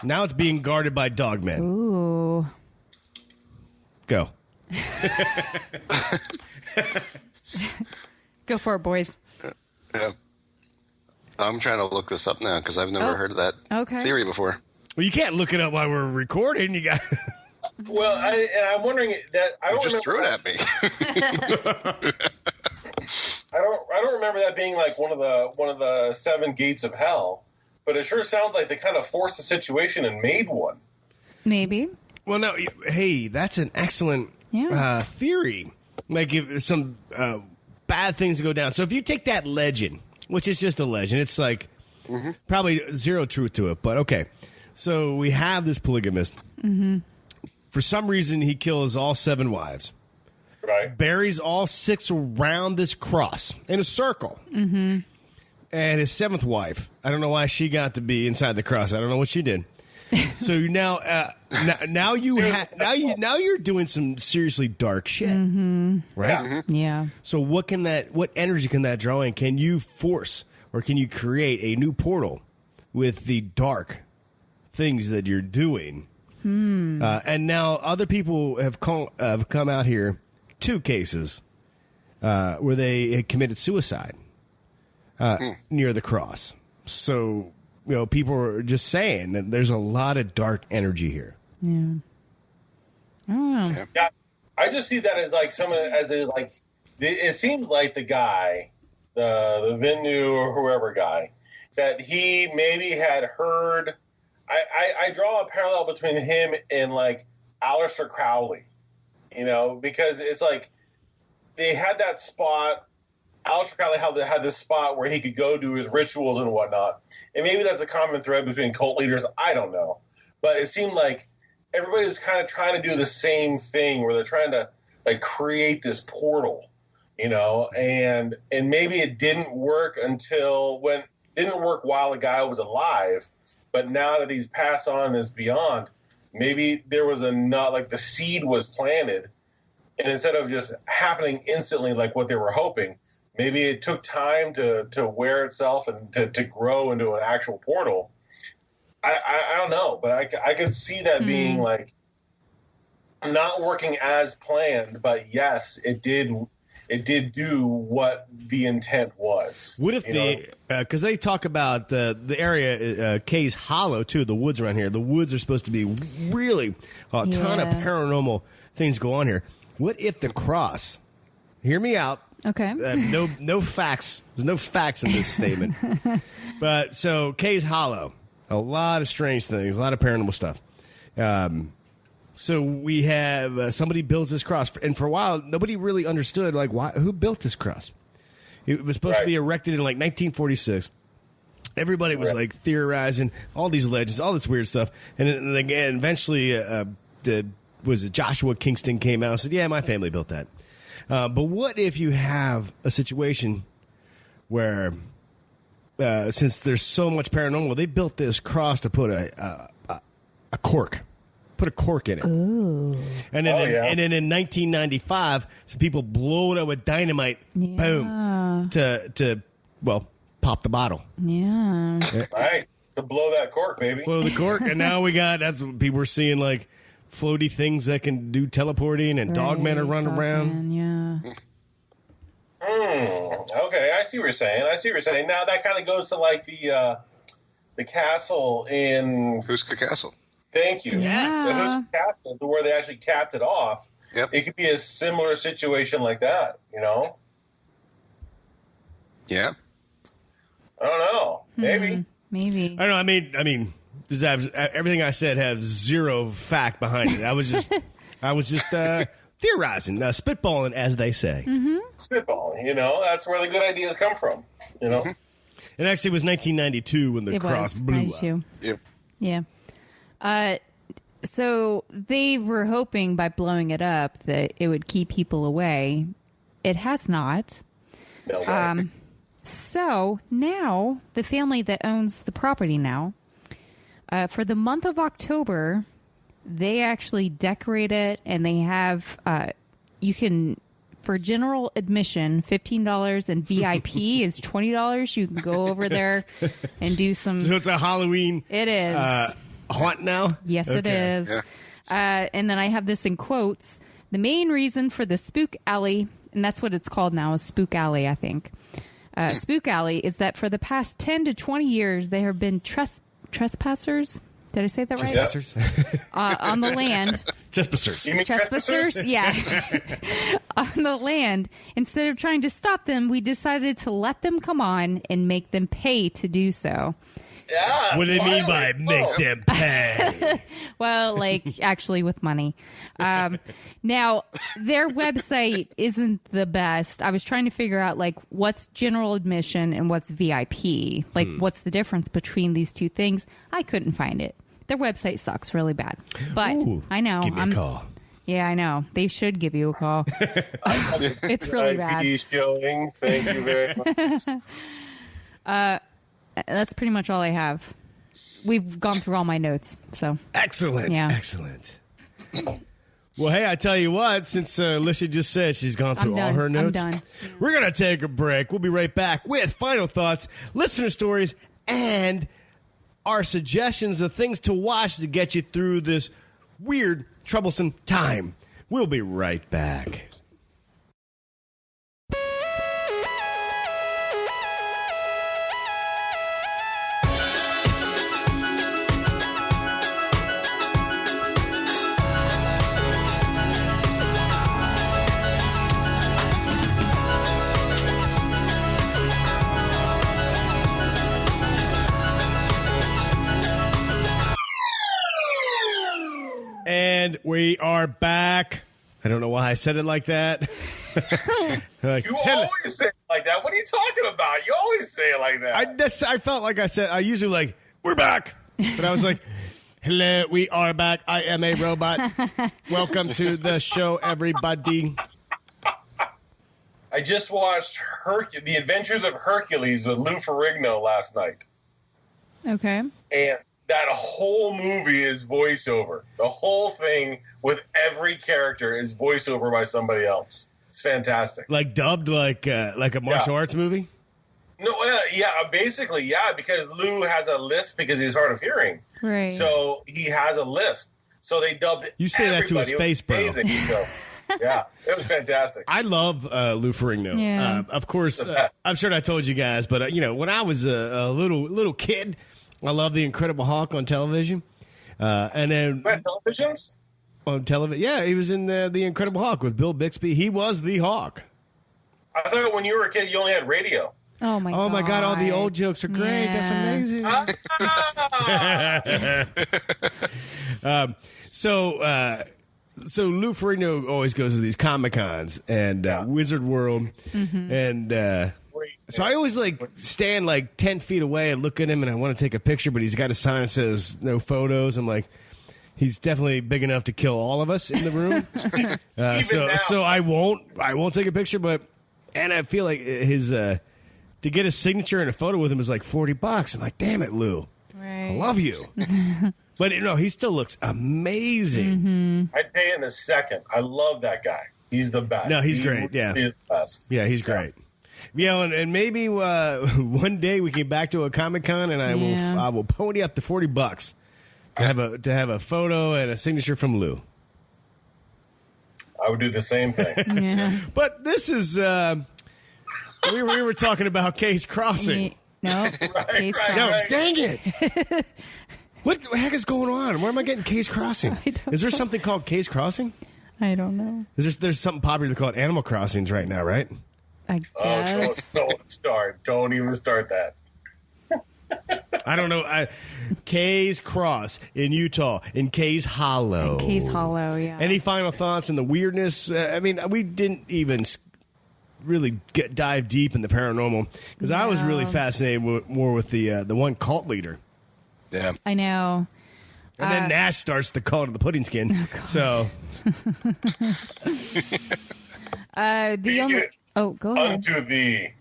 Now it's being guarded by Dogmen. Ooh. Go. Go for it, boys. Yeah. I'm trying to look this up now because I've never heard of that okay. theory before. Well, you can't look it up while we're recording. You got. Well, I'm wondering that I You don't just threw remember it at me. I don't remember that being like one of the 7 gates of hell, but it sure sounds like they kind of forced the situation and made one. Maybe. Well, no. Hey, that's an excellent theory. Like if some bad things go down. So if you take that legend, which is just a legend, it's like probably zero truth to it. But okay, so we have this polygamist. For some reason, he kills all 7 wives. Right. Buries all 6 around this cross in a circle. And his 7th wife, I don't know why she got to be inside the cross. I don't know what she did. So now, now you're doing some seriously dark shit, right? Yeah. So what energy can that draw in? Can you force or can you create a new portal with the dark things that you're doing? And now other people have come out here, 2 cases where they had committed suicide near the cross. So, people are just saying that there's a lot of dark energy here. Yeah. I don't know. Yeah, I just see that as like it seems like the guy, the Vinu or whoever guy, that he maybe had heard. I draw a parallel between him and like Aleister Crowley, You know, because it's like they had that spot. Aleister Crowley had this spot where he could go do his rituals and whatnot. And maybe that's a common thread between cult leaders. I don't know. But it seemed like everybody was kind of trying to do the same thing where they're trying to like create this portal, you know, and maybe it didn't work while the guy was alive. But now that he's passed on and is beyond, maybe there was the seed was planted. And instead of just happening instantly like what they were hoping, maybe it took time to wear itself and to grow into an actual portal. I don't know, but I could see that being like not working as planned, but yes, it did do what the intent was. What if because they talk about the area, Kays Hollow, too, the woods around here. The woods are supposed to be really a ton of paranormal things go on here. What if the cross, hear me out. Okay. No facts. There's no facts in this statement. But so Kays Hollow, a lot of strange things, a lot of paranormal stuff. So we have somebody builds this cross, and for a while nobody really understood who built this cross. It was supposed to be erected in 1946. Everybody was theorizing all these legends, all this weird stuff, and then again, eventually, Joshua Kingston came out and said, "Yeah, my family built that." But what if you have a situation where, since there's so much paranormal, they built this cross to put a cork. Put a cork in it. Ooh. And then in 1995, some people blow it up with dynamite. Yeah. Boom. To pop the bottle. Yeah. Right. To blow that cork, baby. Blow the cork. And now that's what people are seeing, floaty things that can do teleporting and dogmen are running around. Yeah. Okay, I see what you're saying. Now that kind of goes to the castle in Huska Castle. Thank you. Yes. The Huska Castle, where they actually capped it off. Yep. It could be a similar situation like that, you know? Yeah. I don't know. Maybe. Maybe. I don't know. I mean, everything I said has zero fact behind it. I was just theorizing, spitballing, as they say. Mm-hmm. Spitballing, you know? That's where the good ideas come from, you know? It actually was 1992 when the cross blew up. Yep. Yeah. So they were hoping by blowing it up that it would keep people away. It has not. No way. So now the family that owns the property now, for the month of October, they actually decorate it, and they have you can, for general admission, $15, and VIP is $20. You can go over there and do some. So it's a Halloween. It is. Haunt now? Yes, it is. Yeah. And then I have this in quotes. The main reason for the Spook Alley, and that's what it's called now, is Spook Alley, I think. Spook Alley is that for the past 10 to 20 years, there have been trespassers. Did I say that right? Trespassers? On the land. Trespassers. You mean Trespassers? Yeah. On the land. Instead of trying to stop them, we decided to let them come on and make them pay to do so. Yeah. What do they mean by make them pay? Well, actually with money. Now, their website isn't the best. I was trying to figure out, what's general admission and what's VIP. What's the difference between these two things? I couldn't find it. Their website sucks really bad. But Ooh, I know. Give me a call. Yeah, I know. They should give you a call. It's really bad. Showing. Thank you very much. That's pretty much all I have. We've gone through all my notes, so. Excellent. Yeah. Excellent. Well, hey, I tell you what, since Alicia just said she's gone through all her notes, I'm done. We're going to take a break. We'll be right back with final thoughts, listener stories, and our suggestions of things to watch to get you through this weird, troublesome time. We'll be right back. And we are back. I don't know why I said it like that. Like, You always say it like that. What are you talking about? You always say it like that. I felt like I said, I usually like, we're back. But I was like, hello, we are back. I am a robot. Welcome to the show, everybody. I just watched The Adventures of Hercules with Lou Ferrigno last night. Okay. And that whole movie is voiceover. The whole thing with every character is voiceover by somebody else. It's fantastic. Like dubbed like a martial arts movie? No, basically, yeah, because Lou has a lisp because he's hard of hearing. Right. So he has a lisp. So they dubbed You say that to his face, bro. Amazing. So, yeah, it was fantastic. I love Lou Ferrigno. Yeah. Of course, I'm sure I told you guys, but when I was a little kid, I loved the Incredible Hulk on television. And then televisions? On television, yeah, he was in the Incredible Hulk with Bill Bixby. He was the Hawk. I thought when you were a kid, you only had radio. Oh my god! Oh my god! All the old jokes are great. Yeah. That's amazing. So Lou Ferrigno always goes to these Comic-Cons and Wizard World, and so I always stand 10 feet away and look at him, and I want to take a picture, but he's got a sign that says no photos. I'm like, he's definitely big enough to kill all of us in the room. So I won't take a picture, and I feel like his to get a signature and a photo with him is like $40. I'm like, damn it, Lou, Right. I love you. But he still looks amazing. I'd pay in a second. I love that guy. He's the best. No, he's great. Yeah, he's the best. Yeah, he's great. Yeah, and maybe one day we get back to a Comic-Con and I will pony up to $40 to have a photo and a signature from Lou. I would do the same thing. Yeah. But this is we were talking about Case Crossing. No. Case No, Crossing. dang it! What the heck is going on? Where am I getting Case Crossing? Is there something called Case Crossing? I don't know. There's something popular called Animal Crossings right now, right? I guess. Don't start. Don't even start that. I don't know. Case Cross in Utah, in Case Hollow. Case Hollow, yeah. Any final thoughts on the weirdness? I mean, we didn't even really dive deep in the paranormal because I was really fascinated more with the one cult leader. Yeah, I know. And then Nash starts the cult of the pudding skin. So the only go ahead. Unto thee.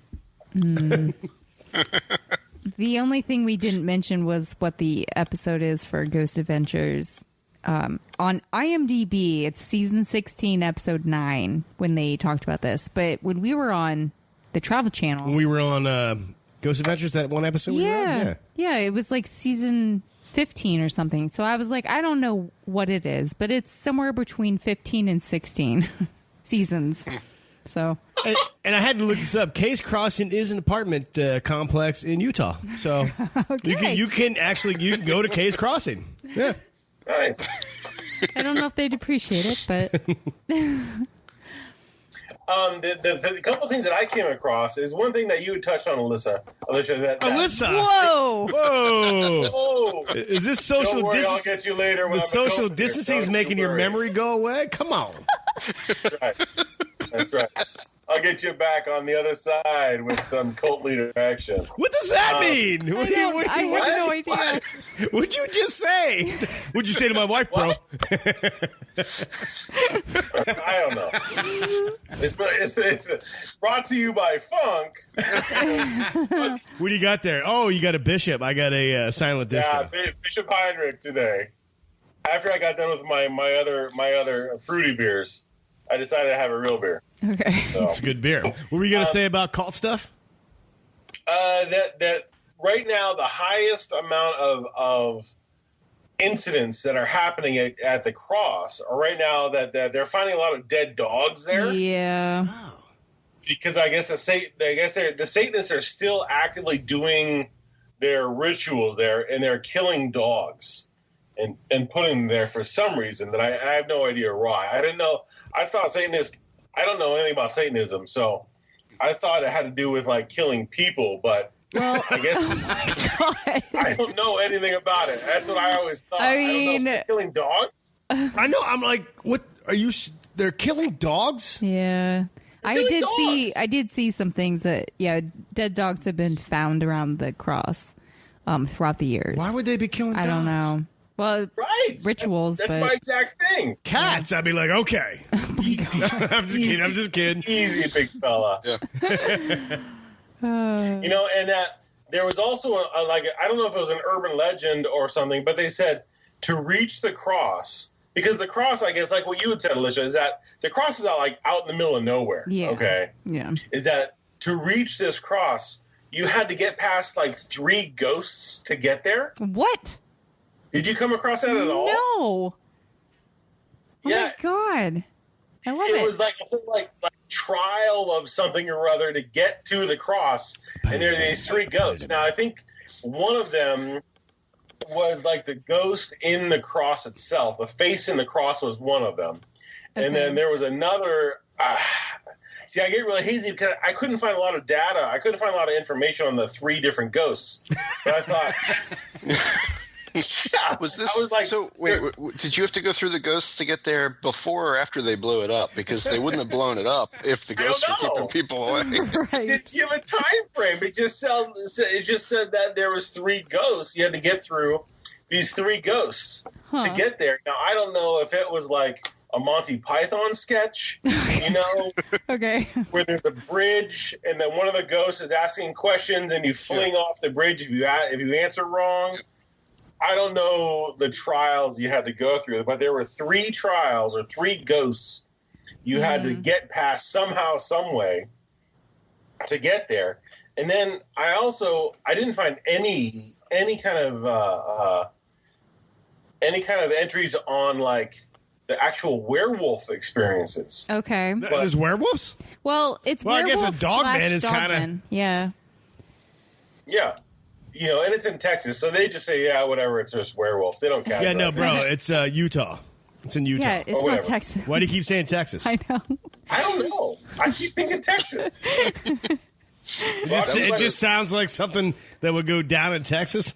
The only thing we didn't mention was what the episode is for Ghost Adventures. On IMDb, it's season 16, episode 9, when they talked about this. But when we were on the Travel Channel... When we were on Ghost Adventures, that one episode we were on? Yeah, it was like season 15 or something. So I was like, I don't know what it is, but it's somewhere between 15 and 16 seasons. So... And I had to look this up. Case Crossing is an apartment complex in Utah. So you can go to Case Crossing. Yeah. Nice. I don't know if they'd appreciate it, but The couple things that I came across is one thing that you had touched on, Alicia. Alyssa! whoa! Whoa! Oh, Is this social don't worry, I'll distancing? get you later. The social distancing is making your memory go away? Come on. That's right. That's right. I'll get you back on the other side with some cult leader action. What does that mean? I have no idea. What'd you just say? What'd you say to my wife, bro? I don't know. It's brought to you by Funk. What do you got there? Oh, you got a bishop. I got a silent disco. Yeah, Bishop Heinrich today. After I got done with my other fruity beers, I decided to have a real beer. Okay. So, It's a good beer. What were you going to say about cult stuff? that right now the highest amount of incidents that are happening at the cross are right now that they're finding a lot of dead dogs there. Yeah. Because I guess the Satanists are still actively doing their rituals there, and they're killing dogs and putting them there for some reason that I have no idea why. I didn't know. I thought Satanists. I don't know anything about Satanism, so I thought it had to do with like killing people, but Well, I guess I don't know anything about it. That's what I always thought. I mean, killing dogs. I know. I'm like, what are you? they're killing dogs? Yeah. Dogs. I did see some things that, dead dogs have been found around the cross throughout the years. Why would they be killing dogs? I don't know. Well, Right. rituals, That's but my exact thing. Cats, I'd be like, okay. Easy. I'm just kidding. Easy, big fella. Yeah. You know, and that there was also I don't know if it was an urban legend or something, but they said to reach the cross, because the cross, I guess, like what you had said, Alicia, is that the cross is out in the middle of nowhere. Yeah. Okay. yeah. Is that to reach this cross, you had to get past 3 ghosts to get there? What? Did you come across that at all? No. Oh Yeah. my God. I love it. It was like a whole like trial of something or other to get to the cross, and there are these 3 ghosts. Now I think one of them was like the ghost in the cross itself. The face in the cross was one of them, and then there was another. See, I get really hazy because I couldn't find a lot of data. I couldn't find a lot of information on the 3 different ghosts. But I thought. Yeah, Was this I was like, so? Wait, did you have to go through the ghosts to get there before or after they blew it up? Because they wouldn't have blown it up if the ghosts were keeping people away. Right. Didn't give a time frame. It just said that there was 3 ghosts. You had to get through these 3 ghosts to get there. Now I don't know if it was like a Monty Python sketch, you know, Okay. where there's a bridge and then one of the ghosts is asking questions and you fling off the bridge if you answer wrong. I don't know the trials you had to go through, but there were 3 trials or 3 ghosts you had to get past somehow, some way to get there. And then I didn't find any kind of entries on like the actual werewolf experiences. Okay. There's werewolves? Well, it's Well, I guess a werewolf dogman is kinda- dogman. Yeah. Yeah. You know, and it's in Texas, so they just say, yeah, whatever, it's just werewolves. They don't categorize Yeah, no, it. bro, it's Utah. It's in Utah. Yeah, it's not whatever. Texas. Why do you keep saying Texas? I know. I don't know. I keep thinking Texas. It just sounds like something that would go down in Texas.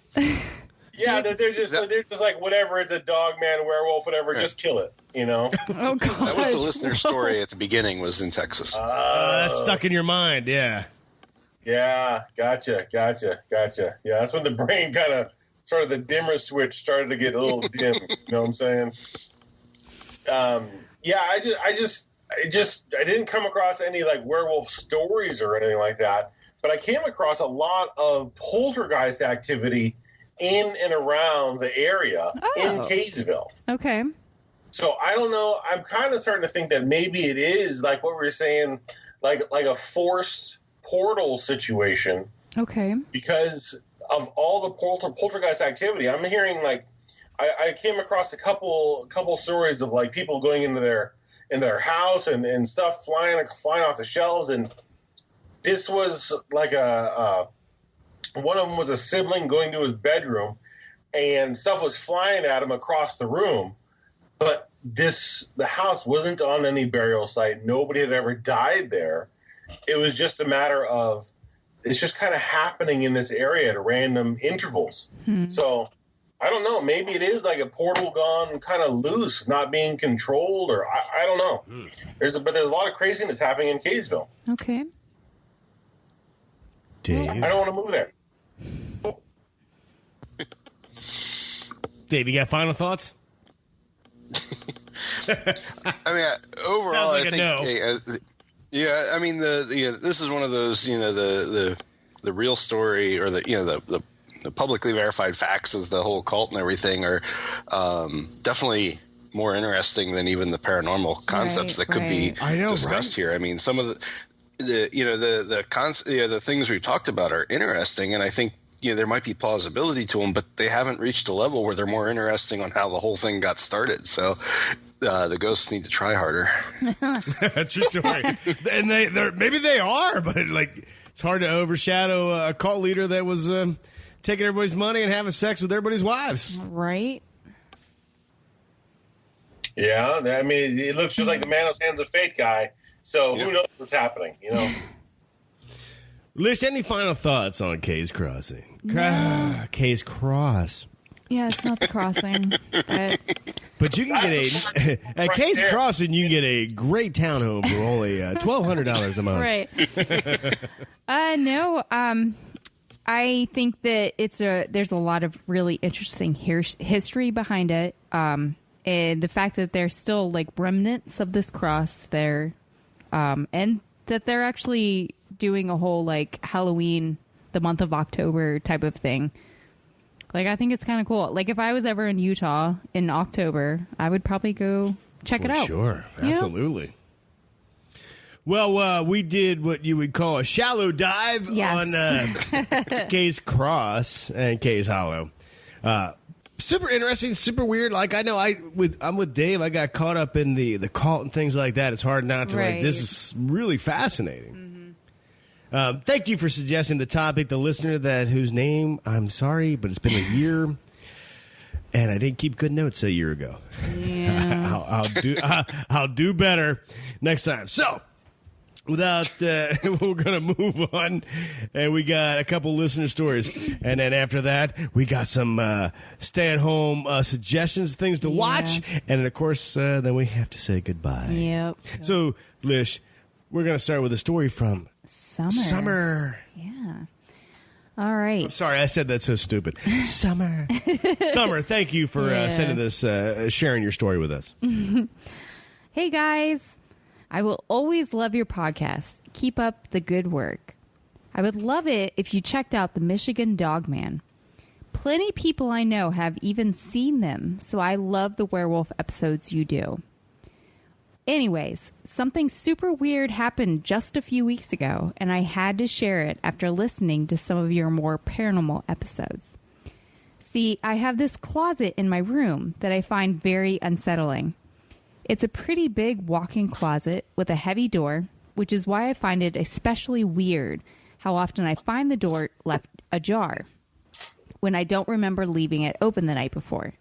Yeah, they're just like, whatever, it's a dog, man, werewolf, whatever, just kill it, you know? Oh, God. That was the listener story at the beginning. Was in Texas. That's stuck in your mind, yeah. Yeah, gotcha. Yeah, that's when the brain kind of started, the dimmer switch started to get a little dim. You know what I'm saying? Yeah, I didn't come across any like werewolf stories or anything like that, but I came across a lot of poltergeist activity in and around the area in Kaysville. Okay. So I don't know. I'm kind of starting to think that maybe it is like what we were saying, like a forced portal situation. Okay. Because of all the poltergeist activity, I'm hearing like I came across a couple stories of like people going into their house and stuff flying off the shelves, and this was like one of them was a sibling going to his bedroom, and stuff was flying at him across the room, but the house wasn't on any burial site. Nobody had ever died there. It was just a matter of it's just kind of happening in this area at random intervals. So I don't know. Maybe it is like a portal gone kind of loose, not being controlled, or I don't know. There's a lot of craziness happening in Kaysville. Okay. Dave, I don't want to move there. Dave, you got final thoughts? I mean, overall, Sounds like I a think. no. Yeah, I mean, this is one of those, the real story or the publicly verified facts of the whole cult and everything are definitely more interesting than even the paranormal concepts that could be discussed here. I mean, some of the things we've talked about are interesting, and I think there might be plausibility to them, but they haven't reached a level where they're more interesting on how the whole thing got started. So the ghosts need to try harder. True story. And maybe they are, but like it's hard to overshadow a cult leader that was taking everybody's money and having sex with everybody's wives. Right. Yeah, I mean, it looks just like the Man whose hands of fate guy. So who knows what's happening? Lish, any final thoughts on Kay's Crossing? No. Kay's Cross. Yeah, it's not the crossing, but But you can get at Case Crossing, you can get a great townhome for only $1,200 a month. Right. No. I think that there's a lot of really interesting history behind it. And the fact that there's still like remnants of this cross there, and that they're actually doing a whole like Halloween, the month of October type of thing. Like, I think it's kind of cool. Like, if I was ever in Utah in October, I would probably go check it out. Sure. Absolutely. Well, we did what you would call a shallow dive on Case Cross and Case Hollow. Super interesting, super weird. Like, I know I'm with Dave. I got caught up in the cult and things like that. It's hard not to. Like, this is really fascinating. Thank you for suggesting the topic. The listener whose name, I'm sorry, but it's been a year, and I didn't keep good notes a year ago. Yeah. I'll do better next time. So, without, we're going to move on, and we got a couple listener stories, and then after that, we got some stay-at-home suggestions, things to watch, and then, of course, then we have to say goodbye. Yep. So, Lish, we're going to start with a story from Summer. Yeah. All right. I'm sorry, I said that so stupid. Summer. Summer, thank you for sending this, sharing your story with us. Hey, guys. I will always love your podcast. Keep up the good work. I would love it if you checked out the Michigan Dogman. Plenty people I know have even seen them, so I love the werewolf episodes you do. Anyways, something super weird happened just a few weeks ago, and I had to share it after listening to some of your more paranormal episodes. See, I have this closet in my room that I find very unsettling. It's a pretty big walk-in closet with a heavy door, which is why I find it especially weird how often I find the door left ajar when I don't remember leaving it open the night before.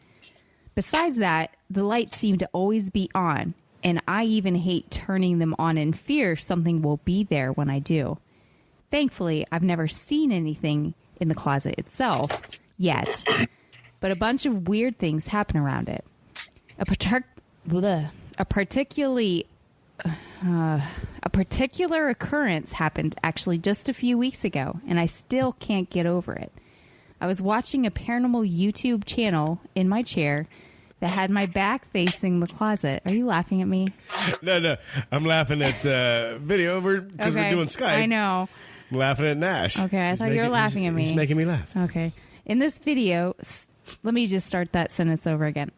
Besides that, the lights seem to always be on, and I even hate turning them on in fear something will be there when I do. Thankfully, I've never seen anything in the closet itself yet, but a bunch of weird things happen around it. A particular occurrence happened actually just a few weeks ago, and I still can't get over it. I was watching a paranormal YouTube channel in my chair that had my back facing the closet. Are you laughing at me? No. I'm laughing at video because we're doing Skype. I know. I'm laughing at Nash. Okay, I thought you were laughing at me. He's making me laugh. Okay. In this video, let me just start that sentence over again.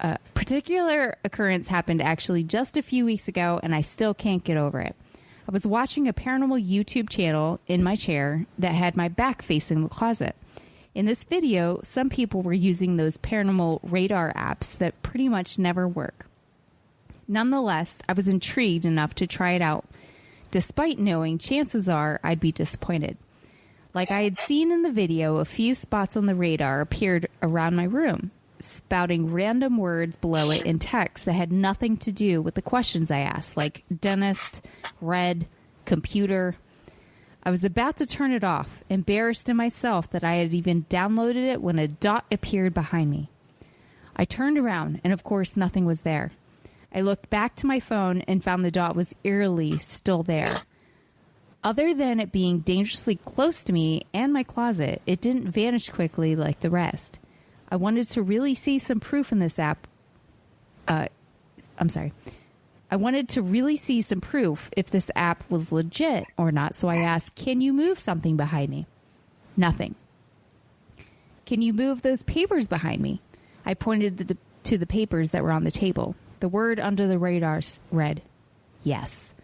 A particular occurrence happened actually just a few weeks ago, and I still can't get over it. I was watching a paranormal YouTube channel in my chair that had my back facing the closet. In this video, some people were using those paranormal radar apps that pretty much never work. Nonetheless, I was intrigued enough to try it out, despite knowing chances are I'd be disappointed. Like I had seen in the video, a few spots on the radar appeared around my room, spouting random words below it in text that had nothing to do with the questions I asked, like dentist, red, computer. I was about to turn it off, embarrassed in myself that I had even downloaded it when a dot appeared behind me. I turned around, and of course nothing was there. I looked back to my phone and found the dot was eerily still there. Other than it being dangerously close to me and my closet, it didn't vanish quickly like the rest. I wanted to really see some proof in this app. I wanted to really see some proof if this app was legit or not, so I asked, can you move something behind me? Nothing. Can you move those papers behind me? I pointed to the papers that were on the table. The word under the radar read, yes.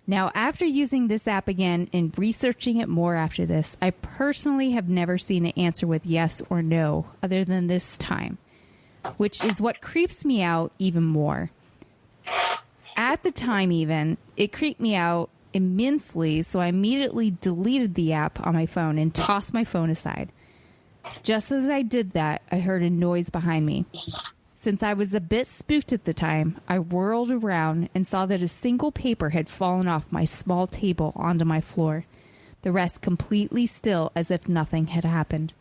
Now, after using this app again and researching it more after this, I personally have never seen an answer with yes or no other than this time, which is what creeps me out even more. At the time even, it creeped me out immensely, so I immediately deleted the app on my phone and tossed my phone aside. Just as I did that, I heard a noise behind me. Since I was a bit spooked at the time, I whirled around and saw that a single paper had fallen off my small table onto my floor, the rest completely still as if nothing had happened.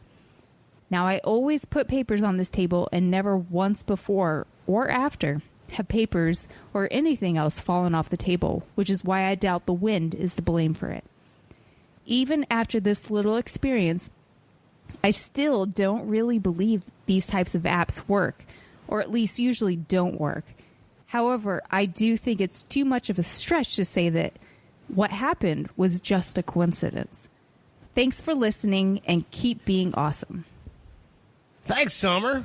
Now, I always put papers on this table and never once before or after have papers or anything else fallen off the table, which is why I doubt the wind is to blame for it. Even after this little experience, I still don't really believe these types of apps work, or at least usually don't work. However, I do think it's too much of a stretch to say that what happened was just a coincidence. Thanks for listening and keep being awesome. Thanks, Summer.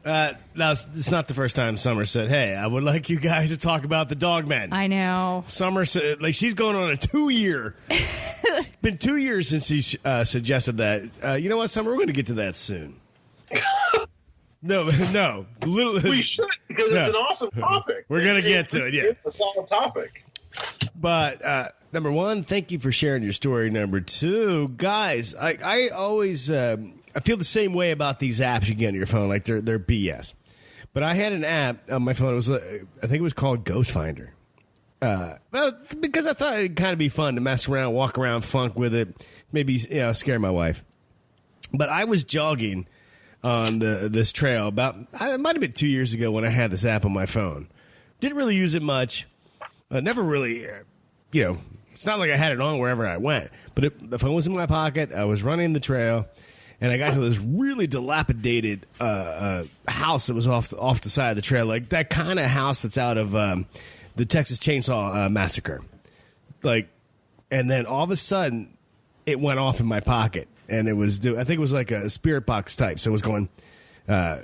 Now, it's not the first time Summer said, hey, I would like you guys to talk about the Dogmen. I know. Summer said, like, she's going on a 2-year. It's been 2 years since she suggested that. You know what, Summer? We're going to get to that soon. No. We should, because it's an awesome topic. We're going to get to it, yeah. It's a solid topic. But, number one, thank you for sharing your story. Number two, guys, I always... I feel the same way about these apps you get on your phone, like they're BS. But I had an app on my phone. It was, I think it was called Ghost Finder. Because I thought it'd kind of be fun to mess around, walk around, funk with it, maybe scare my wife. But I was jogging on this trail it might have been 2 years ago when I had this app on my phone. Didn't really use it much. Never really, it's not like I had it on wherever I went. But the phone was in my pocket. I was running the trail. And I got to this really dilapidated house that was off the side of the trail, like that kind of house that's out of the Texas Chainsaw Massacre. And then all of a sudden, it went off in my pocket, and it was I think it was like a spirit box type, so it was going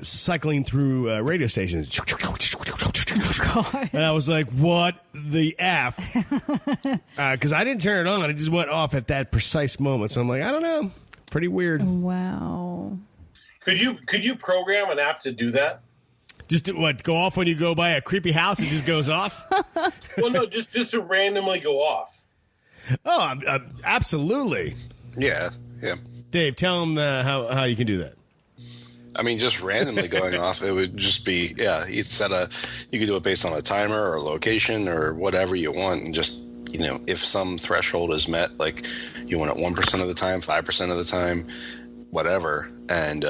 cycling through radio stations. Oh, and I was like, "What the F?" Because I didn't turn it on; it just went off at that precise moment. So I'm like, I don't know. Pretty weird. Wow. Could you program an app to do that? Just go off when you go by a creepy house? It just goes off? Well, no, just to randomly go off. Oh, absolutely. Yeah. Dave, tell them how you can do that. I mean, just randomly going off, it would just be, you could do it based on a timer or location or whatever you want, and just, if some threshold is met, like you want it 1% of the time, 5% of the time, whatever, and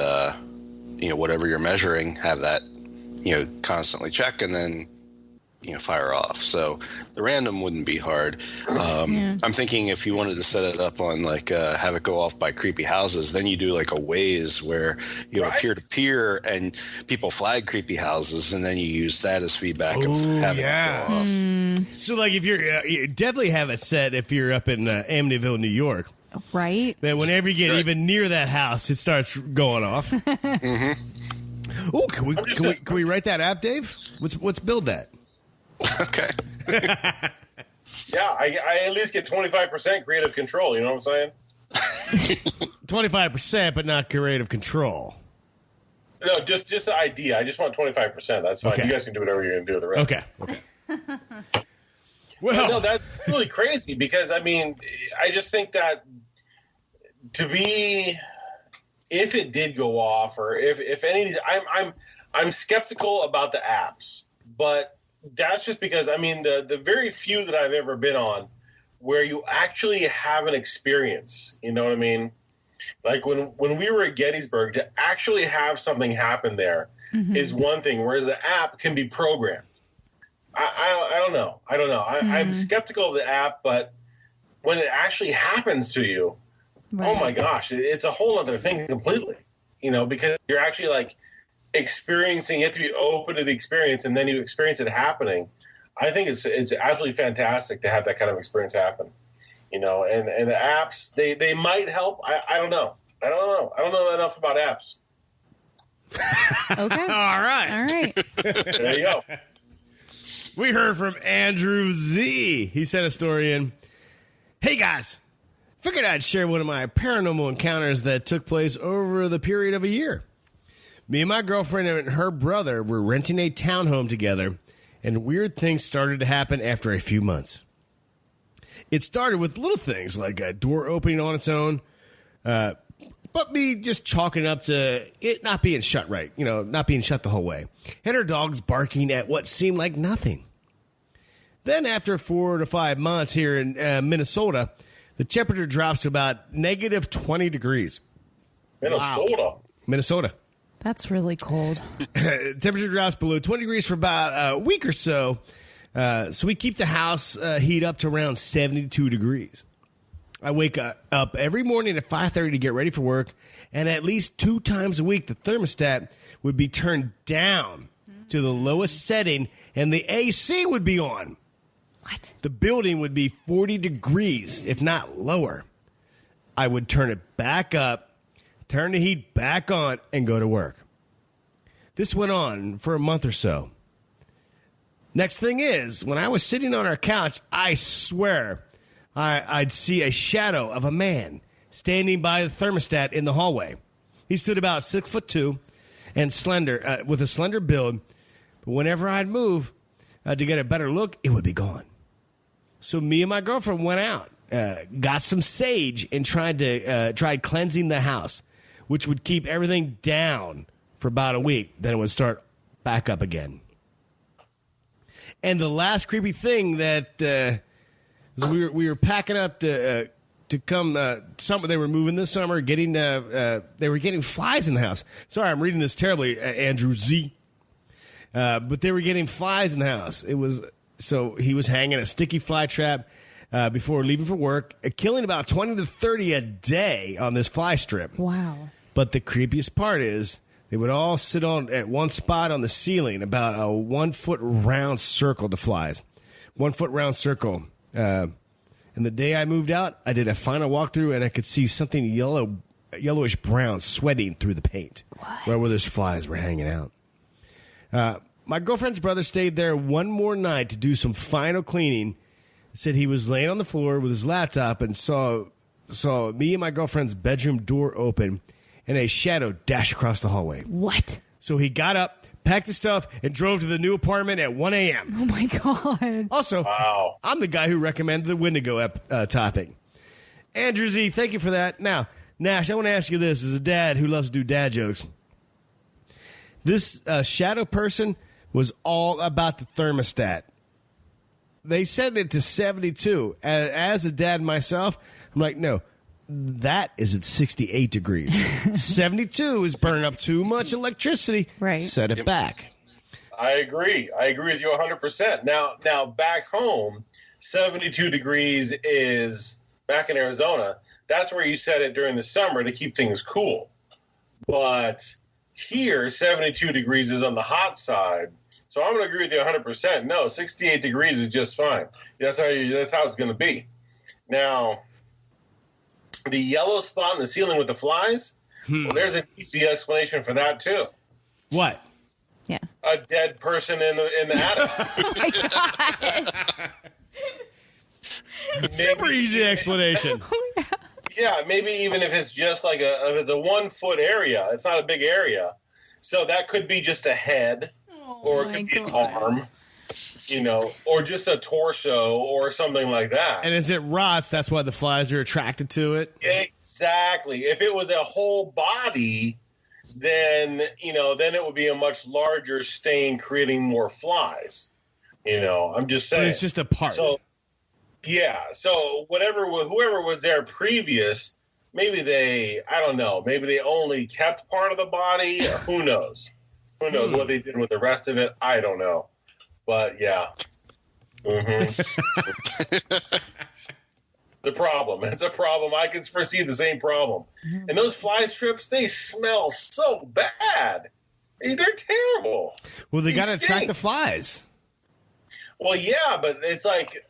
whatever you're measuring, have that constantly check, and then fire off. So the random wouldn't be hard. I'm thinking if you wanted to set it up on have it go off by creepy houses, then you do like a Waze where you have peer to peer and people flag creepy houses, and then you use that as feedback of having it go off. So like if you definitely have it set if you're up in Amityville, New York. Right. Then whenever you get even near that house, it starts going off. Mm-hmm. Oh, can we write that app, Dave? Let's build that. Okay. Yeah, I at least get 25% creative control. You know what I'm saying? 25%, but not creative control. No, just the idea. I just want 25%. That's fine. Okay. You guys can do whatever you're going to do with the rest. Okay. Well, no, that's really crazy because I just think that if it did go off, or if any, I'm skeptical about the apps, but that's just because the very few that I've ever been on where you actually have an experience, you know what I mean? Like when we were at Gettysburg, to actually have something happen there is one thing, whereas the app can be programmed. I don't know. I'm skeptical of the app, but when it actually happens to you, oh my gosh, it's a whole other thing completely, because you're actually experiencing, you have to be open to the experience, and then you experience it happening. I think it's absolutely fantastic to have that kind of experience happen, and the apps, they might help. I don't know. I don't know enough about apps. Okay. All right. There you go. We heard from Andrew Z. He sent a story in. Hey, guys. Figured I'd share one of my paranormal encounters that took place over the period of a year. Me and my girlfriend and her brother were renting a townhome together, and weird things started to happen after a few months. It started with little things like a door opening on its own, but me just chalking up to it not being shut right, not being shut the whole way, and her dogs barking at what seemed like nothing. Then after 4 to 5 months here in Minnesota, the temperature drops to about negative 20 degrees. Minnesota? Wow. Minnesota. That's really cold. Temperature drops below 20 degrees for about a week or so. So we keep the house heat up to around 72 degrees. I wake up every morning at 5:30 to get ready for work, and at least 2 times a week the thermostat would be turned down to the lowest setting, and the AC would be on. What? The building would be 40 degrees, if not lower. I would turn it back up, turn the heat back on, and go to work. This went on for a month or so. Next thing is, when I was sitting on our couch, I swear I'd see a shadow of a man standing by the thermostat in the hallway. He stood about 6'2" and slender, with a slender build. But whenever I'd move to get a better look, it would be gone. So me and my girlfriend went out, got some sage, and tried cleansing the house, which would keep everything down for about a week. Then it would start back up again. And the last creepy thing that we were packing up to come. They were moving this summer, they were getting flies in the house. Sorry, I'm reading this terribly, Andrew Z. But they were getting flies in the house. So he was hanging a sticky fly trap before leaving for work, killing about 20 to 30 a day on this fly strip. Wow. But the creepiest part is they would all sit at one spot on the ceiling, about a 1 foot round circle, the flies. 1 foot round circle. And the day I moved out, I did a final walkthrough, and I could see something yellowish brown sweating through the paint. Where those flies were hanging out. My girlfriend's brother stayed there one more night to do some final cleaning. Said he was laying on the floor with his laptop and saw me and my girlfriend's bedroom door open and a shadow dash across the hallway. What? So he got up, packed his stuff, and drove to the new apartment at 1 a.m. Oh, my God. Also, wow. I'm the guy who recommended the Wendigo topic. Andrew Z, thank you for that. Now, Nash, I want to ask you this. As a dad who loves to do dad jokes, this shadow person was all about the thermostat. They set it to 72. As a dad myself, I'm like, no, that is at 68 degrees. 72 is burning up too much electricity. Right. Set it back. I agree. I agree with you 100%. Now back home, 72 degrees is back in Arizona. That's where you set it during the summer to keep things cool. But here, 72 degrees is on the hot side. So I'm going to agree with you 100%. No, 68 degrees is just fine. That's how it's going to be. Now, the yellow spot in the ceiling with the flies, well, there's an easy explanation for that, too. What? Yeah. A dead person in the attic. Oh, my God. Super easy explanation. Yeah, maybe even if it's just like if it's a 1 foot area, it's not a big area. So that could be just a head, or it could be an arm, or just a torso or something like that. And as it rots, that's why the flies are attracted to it. Exactly. If it was a whole body, then it would be a much larger stain, creating more flies. I'm just saying. But it's just a part. So, yeah. So whoever was there previous, maybe they only kept part of the body. Or who knows? Who knows what they did with the rest of it? I don't know. But yeah. Mm-hmm. The problem. It's a problem. I can foresee the same problem. And those fly strips, they smell so bad. They're terrible. Well, they got to attract the flies. Well, yeah, but it's like,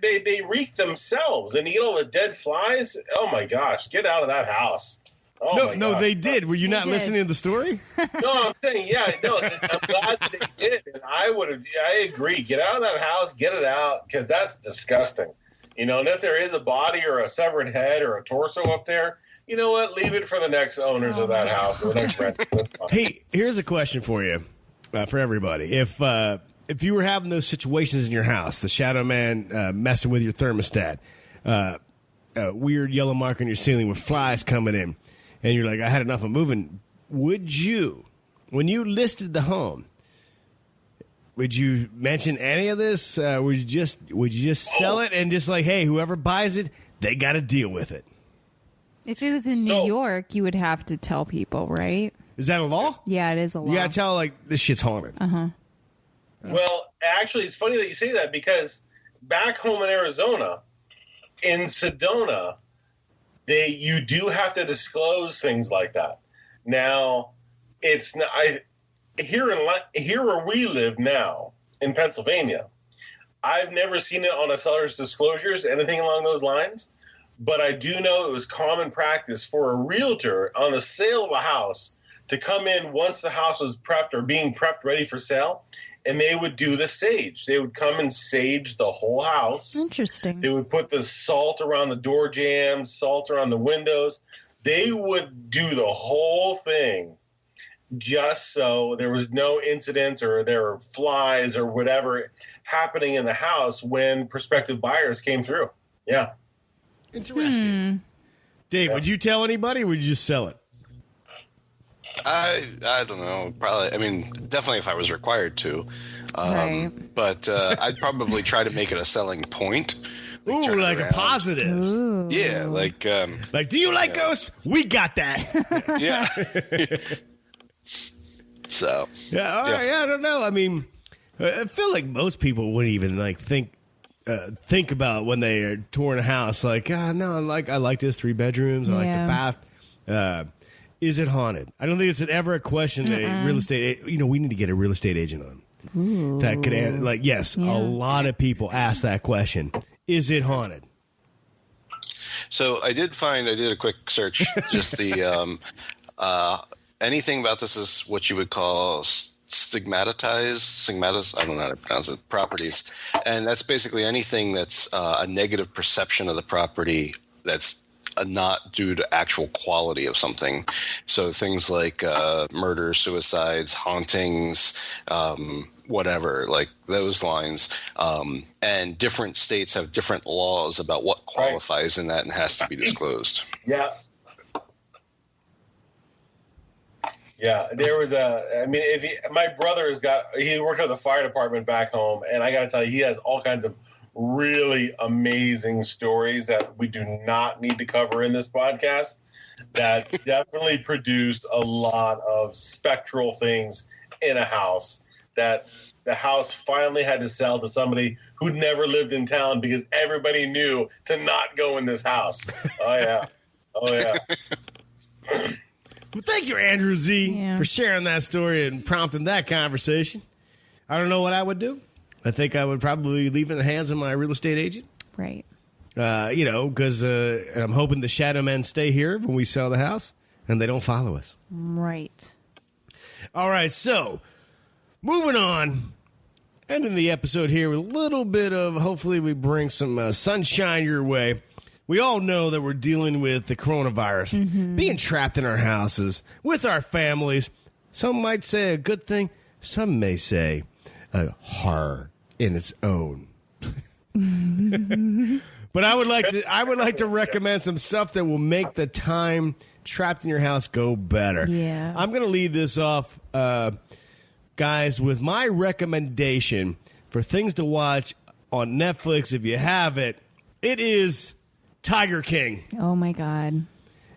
they reek themselves and eat all the dead flies. Oh, my gosh. Get out of that house. Oh no, they did. Were you not listening to the story? No, I'm saying, I'm glad that they did. And I agree. Get out of that house. Get it out, because that's disgusting. And if there is a body or a severed head or a torso up there, you know what? Leave it for the next owners of that house or the next renters. Hey, here's a question for you, for everybody. If you were having those situations in your house, the shadow man messing with your thermostat, a weird yellow mark on your ceiling with flies coming in, and you're like, I had enough of moving, would you, when you listed the home, would you mention any of this? Would you just sell it and just like, hey, whoever buys it, they got to deal with it? If it was in New York, you would have to tell people, right? Is that a law? Yeah, it is a law. You gotta tell, like, this shit's haunted. Uh-huh. Well, actually, it's funny that you say that because back home in Arizona, in Sedona, you do have to disclose things like that. Now, it's not here where we live now in Pennsylvania. I've never seen it on a seller's disclosures, anything along those lines. But I do know it was common practice for a realtor on the sale of a house to come in once the house was prepped or being prepped ready for sale, and they would do the sage. They would come and sage the whole house. Interesting. They would put the salt around the door jambs, salt around the windows. They would do the whole thing just so there was no incidents or there were flies or whatever happening in the house when prospective buyers came through. Yeah. Interesting. Dave, would you tell anybody or would you just sell it? I don't know. Probably. I mean, definitely if I was required to. Right. But I'd probably try to make it a selling point. Ooh, like a positive. Ooh. Yeah, like. Do you like ghosts? We got that. Yeah. So. Yeah, all right, yeah, I don't know. I mean, I feel like most people wouldn't even like think about when they are touring a house. Like, no, I like this 3 bedrooms. I like the bath. Is it haunted? I don't think it's ever a question a real estate. We need to get a real estate agent on. Ooh. That could answer. Like, yes, a lot of people ask that question. Is it haunted? So I did a quick search. Just the anything about this is what you would call stigmatized, I don't know how to pronounce it, properties. And that's basically anything that's a negative perception of the property that's not due to actual quality of something. So things like murder, suicides, hauntings, whatever, like those lines. And different states have different laws about what qualifies in that and has to be disclosed. Yeah. Yeah, there was my brother he worked at the fire department back home, and I got to tell you, he has all kinds of really amazing stories that we do not need to cover in this podcast that definitely produced a lot of spectral things in a house that the house finally had to sell to somebody who'd never lived in town because everybody knew to not go in this house. Oh, yeah. Well, thank you, Andrew Z, for sharing that story and prompting that conversation. I don't know what I would do. I think I would probably leave it in the hands of my real estate agent. Right. Because I'm hoping the shadow men stay here when we sell the house and they don't follow us. Right. All right, so moving on. Ending the episode here with a little bit of, hopefully we bring some sunshine your way. We all know that we're dealing with the coronavirus, being trapped in our houses with our families. Some might say a good thing. Some may say a horror in its own. But I would like to recommend some stuff that will make the time trapped in your house go better. Yeah. I'm going to lead this off, guys, with my recommendation for things to watch on Netflix. If you have it, it is Tiger King. Oh my God.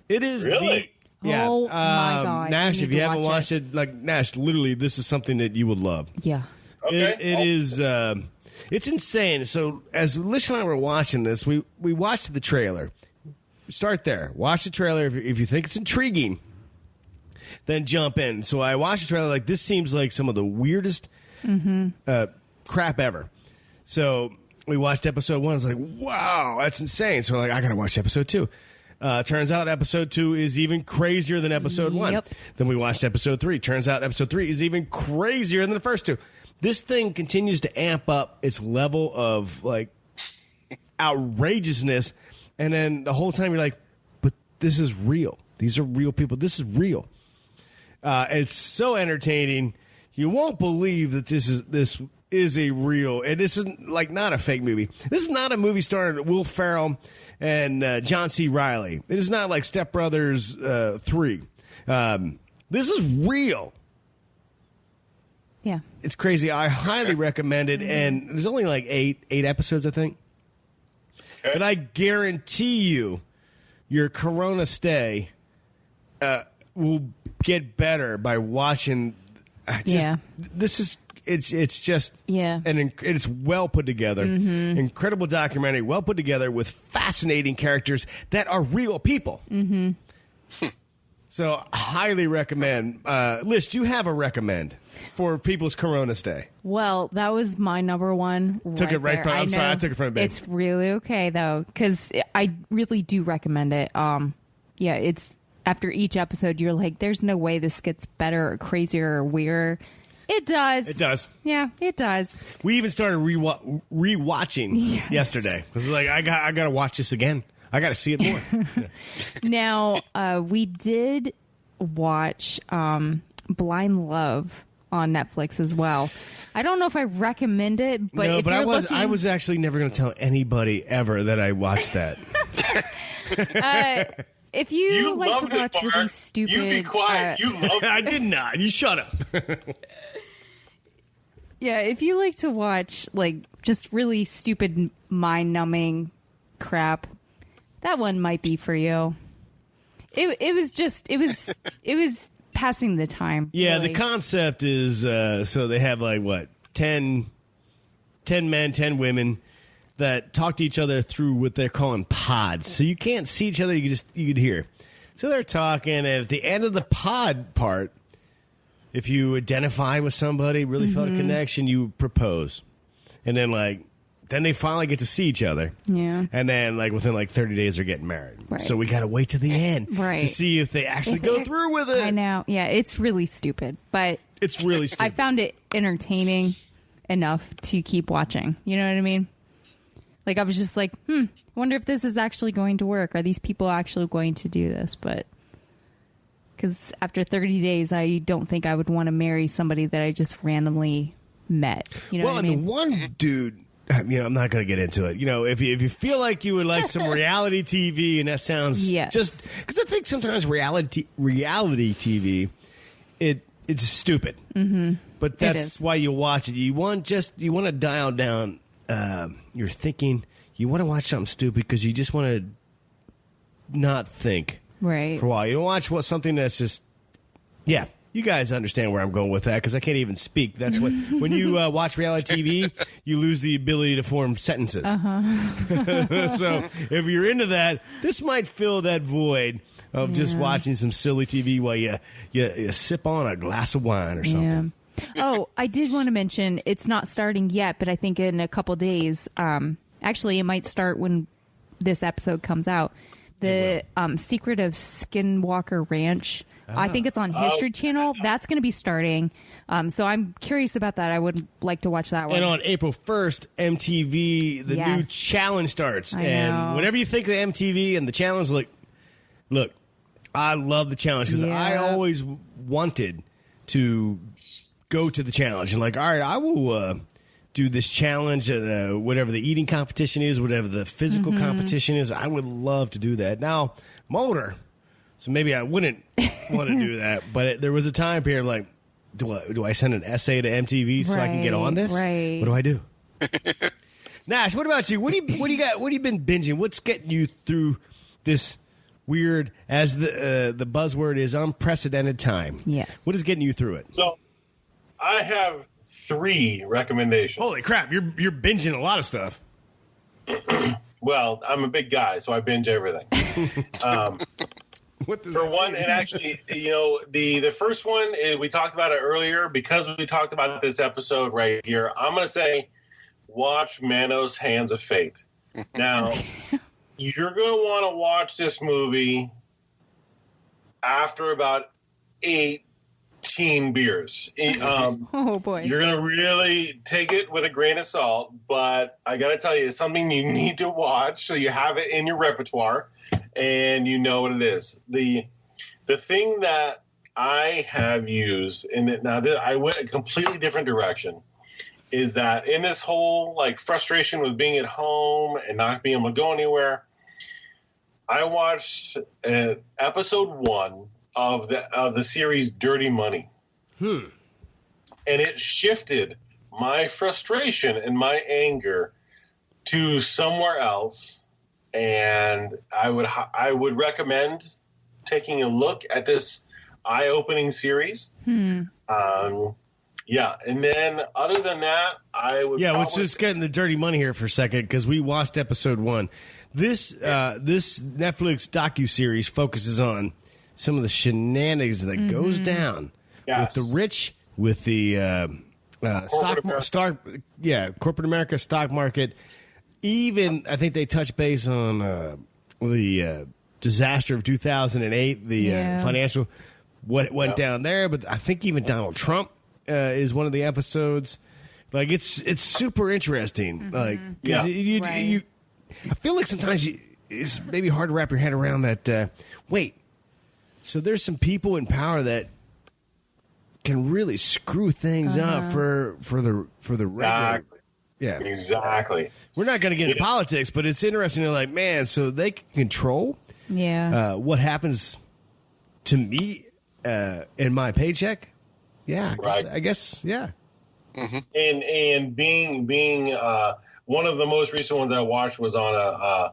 It is really? Yeah. Oh my God. Nash, if you haven't watched it, like Nash, literally, this is something that you would love. Yeah. Okay. It is. It's insane. So as Lish and I were watching this, we watched the trailer. Start there. Watch the trailer. If you think it's intriguing, then jump in. So I watched the trailer. Like, this seems like some of the weirdest crap ever. So we watched episode 1. I was like, wow, that's insane. So we're like, I got to watch episode 2. Turns out episode 2 is even crazier than episode 1. Yep. Then we watched episode 3. Turns out episode 3 is even crazier than the first 2. This thing continues to amp up its level of, like, outrageousness. And then the whole time you're like, but this is real. These are real people. This is real. It's so entertaining. You won't believe that this is a real, and this is like not a fake movie. This is not a movie starring Will Ferrell and John C. Reilly. It is not like Step Brothers 3. This is real. Yeah. It's crazy. I highly recommend it, and there's only like eight episodes, I think. Okay. But I guarantee you, your Corona stay will get better by watching. This is it's just it's well put together, incredible documentary, well put together with fascinating characters that are real people. So highly recommend. Liz, do you have a recommend for people's Corona stay? Well, that was my number one. Took it right from. I'm sorry, I took it from a bit. It's really okay though, because I really do recommend it. Yeah, it's after each episode, you're like, "There's no way this gets better or crazier or weirder." It does. It does. Yeah, it does. We even started rewatching yesterday. It was like, I got to watch this again. I got to see it more. Now, we did watch Blind Love on Netflix as well. I don't know if I recommend it, but if you're looking... I was actually never going to tell anybody ever that I watched that. If you like to watch really stupid... You be quiet. You loved it. I did not. You shut up. Yeah, if you like to watch like just really stupid, mind-numbing crap, that one might be for you. It was passing the time. Yeah, really. The concept is so they have like what 10 men, 10 women that talk to each other through what they're calling pods. So you can't see each other, you could hear. So they're talking, and at the end of the pod part, if you identify with somebody, really felt a connection, you propose. And then they finally get to see each other. Yeah. And then within 30 days they're getting married. Right. So we got to wait to the end to see if they actually go through with it. I know. Yeah, it's really stupid, but it's really stupid. I found it entertaining enough to keep watching. You know what I mean? Like I was just like, I wonder if this is actually going to work. Are these people actually going to do this? But because after 30 days, I don't think I would want to marry somebody that I just randomly met. You know what I mean? And the one dude, I'm not going to get into it. If you feel like you would like some reality TV, and that sounds just because I think sometimes reality TV, it's stupid. Mm-hmm. But that's why you watch it. You want to dial down your thinking. You want to watch something stupid because you just want to not think for a while. You don't watch something that's just You guys understand where I'm going with that because I can't even speak. That's what when you watch reality TV, you lose the ability to form sentences. So if you're into that, this might fill that void of just watching some silly TV while you sip on a glass of wine or something. Yeah. Oh, I did want to mention it's not starting yet, but I think in a couple days. Actually, it might start when this episode comes out. The Secret of Skinwalker Ranch. I think it's on History Channel. That's going to be starting. So I'm curious about that. I would like to watch that one. And on April 1st, MTV, the new challenge starts. And whenever you think of MTV and the challenge, look, I love the challenge because I always wanted to go to the challenge. And all right, I will do this challenge, whatever the eating competition is, whatever the physical competition is. I would love to do that. Now, I'm older, so maybe I wouldn't want to do that. But there was a time period like, do I send an essay to MTV so I can get on this? Right. What do I do? Nash, what about you? What do you got? What have you been binging? What's getting you through this weird, as the buzzword is, unprecedented time? Yes. What is getting you through it? So, I have 3 recommendations. Holy crap! You're binging a lot of stuff. Well, I'm a big guy, so I binge everything. What does For that one, mean? and actually, the first one, we talked about it earlier. Because we talked about this episode right here, I'm going to say watch Manos Hands of Fate. Now, you're going to want to watch this movie after about 18 beers. Oh, boy. You're going to really take it with a grain of salt, but I got to tell you, it's something you need to watch so you have it in your repertoire and you know what it is. The thing that I have used, I went a completely different direction, is that in this whole frustration with being at home and not being able to go anywhere, I watched episode 1 of the series Dirty Money. And it shifted my frustration and my anger to somewhere else. And I would recommend taking a look at this eye-opening series. Yeah, and then other than that, I would let's just get in the dirty money here for a second because we watched episode 1. This Netflix docuseries focuses on some of the shenanigans that goes down with the rich, with the corporate America stock market. Even I think they touch base on the disaster of 2008, the financial what went down there. But I think even Donald Trump is one of the episodes. Like it's super interesting. Like you I feel like sometimes it's maybe hard to wrap your head around that. Wait, so there's some people in power that can really screw things up for the regular. Yeah, exactly. We're not going to get into politics, but it's interesting. To like, man, so they can control what happens to me in my paycheck. Yeah, I guess. And being one of the most recent ones I watched was on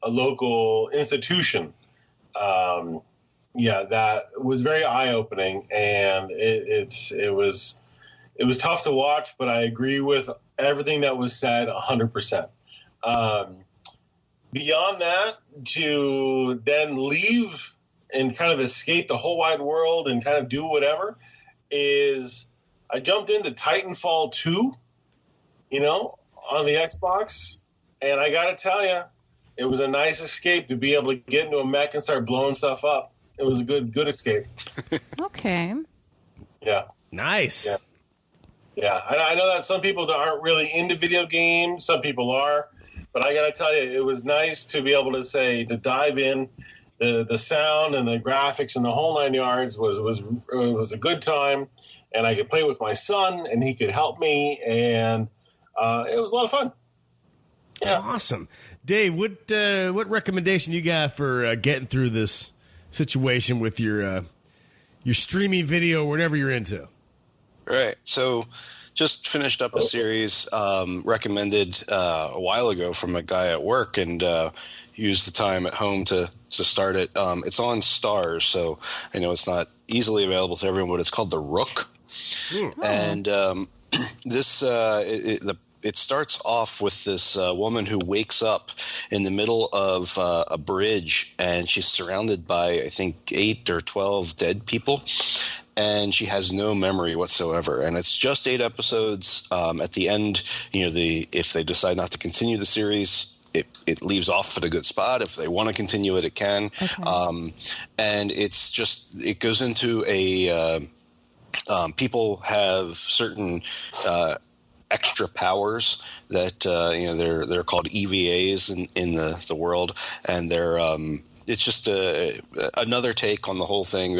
a local institution. That was very eye opening, and it was tough to watch. But I agree with everything that was said 100%. Beyond that, to then leave and kind of escape the whole wide world and kind of do whatever is I jumped into Titanfall 2, on the Xbox. And I got to tell you, it was a nice escape to be able to get into a mech and start blowing stuff up. It was a good escape. Okay. Yeah. Nice. Yeah. I know that some people aren't really into video games. Some people are. But I got to tell you, it was nice to be able to dive in. The sound and the graphics and the whole 9 yards was a good time. And I could play with my son, and he could help me. And it was a lot of fun. Yeah. Awesome. Dave, what recommendation you got for getting through this situation with your streaming video, whatever you're into? Right. So just finished up a series recommended a while ago from a guy at work, and used the time at home to start it. It's on Stars, so I know it's not easily available to everyone, but it's called The Rook. And this it starts off with this woman who wakes up in the middle of a bridge, and she's surrounded by, I think, 8 or 12 dead people, and she has no memory whatsoever. And it's just 8 episodes. At the end, if they decide not to continue the series, it leaves off at a good spot. If they want to continue it, it can. Okay. And it goes into people have certain extra powers that they're called EVAs in the world, and they're it's just another take on the whole thing.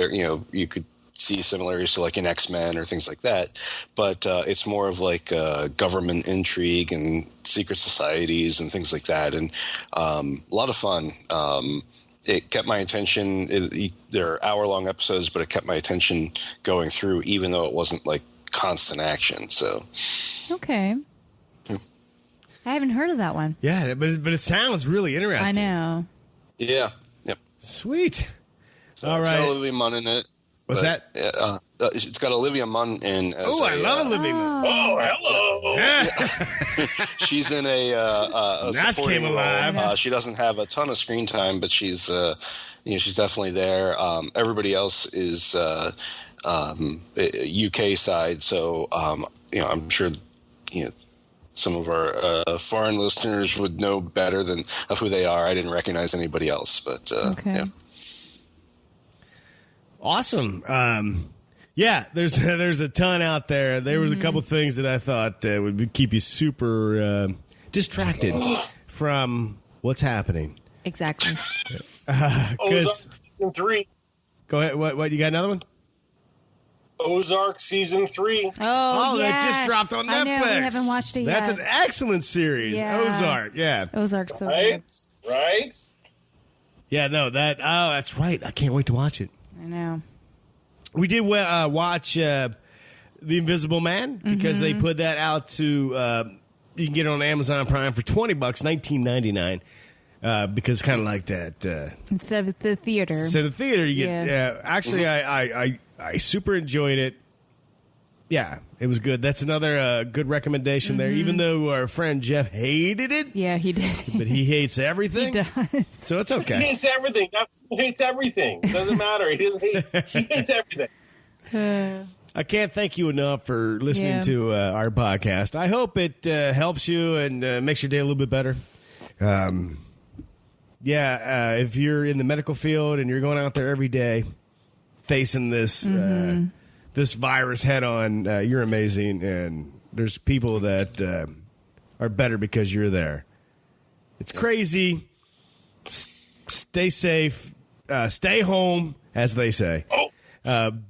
You could see similarities to like an X-Men or things like that, but it's more of like government intrigue and secret societies and things like that, and a lot of fun. It kept my attention. They're hour-long episodes, but it kept my attention going through, even though it wasn't like constant action. So, okay, I haven't heard of that one. Yeah, but it sounds really interesting. I know. Yeah. Yep. Sweet. All right. It's got Olivia Munn in it. What's that? It's got Olivia Munn in. I love Olivia Munn. Oh, hello. Yeah. She's in a supporting came alive. role. She doesn't have a ton of screen time, but she's she's definitely there. Everybody else is UK side, so I'm sure some of our foreign listeners would know better of who they are. I didn't recognize anybody else, but okay. Yeah. Awesome. There's a ton out there. There was a couple things that I thought would keep you super distracted from what's happening. Exactly. Season 3. Go ahead. What? You got another one? Ozark season 3. Oh, yeah. That just dropped on Netflix. I know, we haven't watched it yet. That's an excellent series. Yeah. Ozark. Yeah. Ozark's so good. Right? Yeah. No. That's right. I can't wait to watch it. I know. We did watch The Invisible Man because they put that out to you can get it on Amazon Prime for $20, $19.99. because kind of like that. Instead of the theater. You get. Actually, I super enjoyed it. Yeah, it was good. That's another good recommendation there. Even though our friend Jeff hated it. Yeah, he did. But he hates everything. He does. So it's okay. He hates everything. He hates everything. It doesn't matter. He hates everything. I can't thank you enough for listening to our podcast. I hope it helps you and makes your day a little bit better. If you're in the medical field and you're going out there every day facing this this virus head on, you're amazing. And there's people that are better because you're there. It's crazy. Stay safe. Stay home, as they say.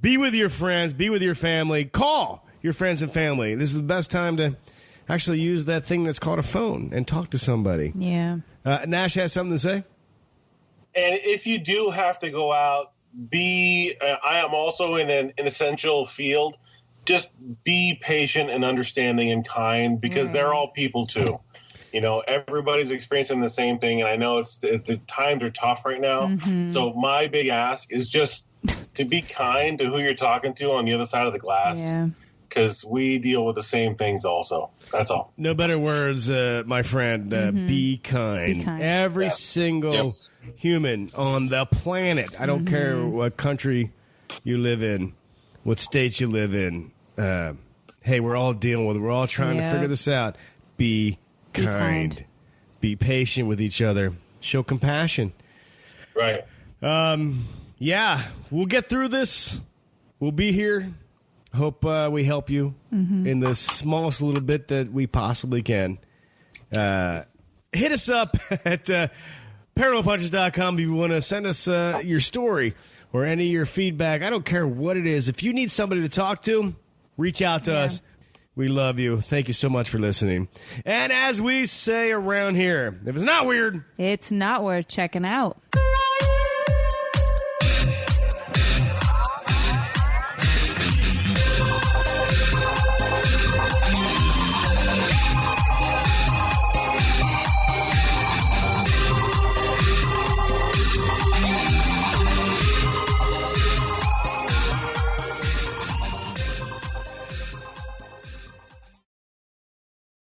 Be with your friends. Be with your family. Call your friends and family. This is the best time to actually use that thing that's called a phone and talk to somebody. Yeah. Nash has something to say? And if you do have to go out, I am also in an essential field. Just be patient and understanding and kind, because they're all people too. You know, everybody's experiencing the same thing, and I know the times are tough right now. So my big ask is just to be kind to who you're talking to on the other side of the glass, because we deal with the same things also. That's all. No better words, my friend. Be kind. Be kind. Every single human on the planet. I don't care what country you live in, what state you live in. Hey, we're all dealing with it. We're all trying to figure this out. Be kind. Be patient with each other. Show compassion. Right. We'll get through this. We'll be here. Hope we help you in the smallest little bit that we possibly can. Hit us up at paranormalpunches.com if you want to send us your story or any of your feedback. I don't care what it is. If you need somebody to talk to, reach out to us. We love you. Thank you so much for listening. And as we say around here, if it's not weird, it's not worth checking out.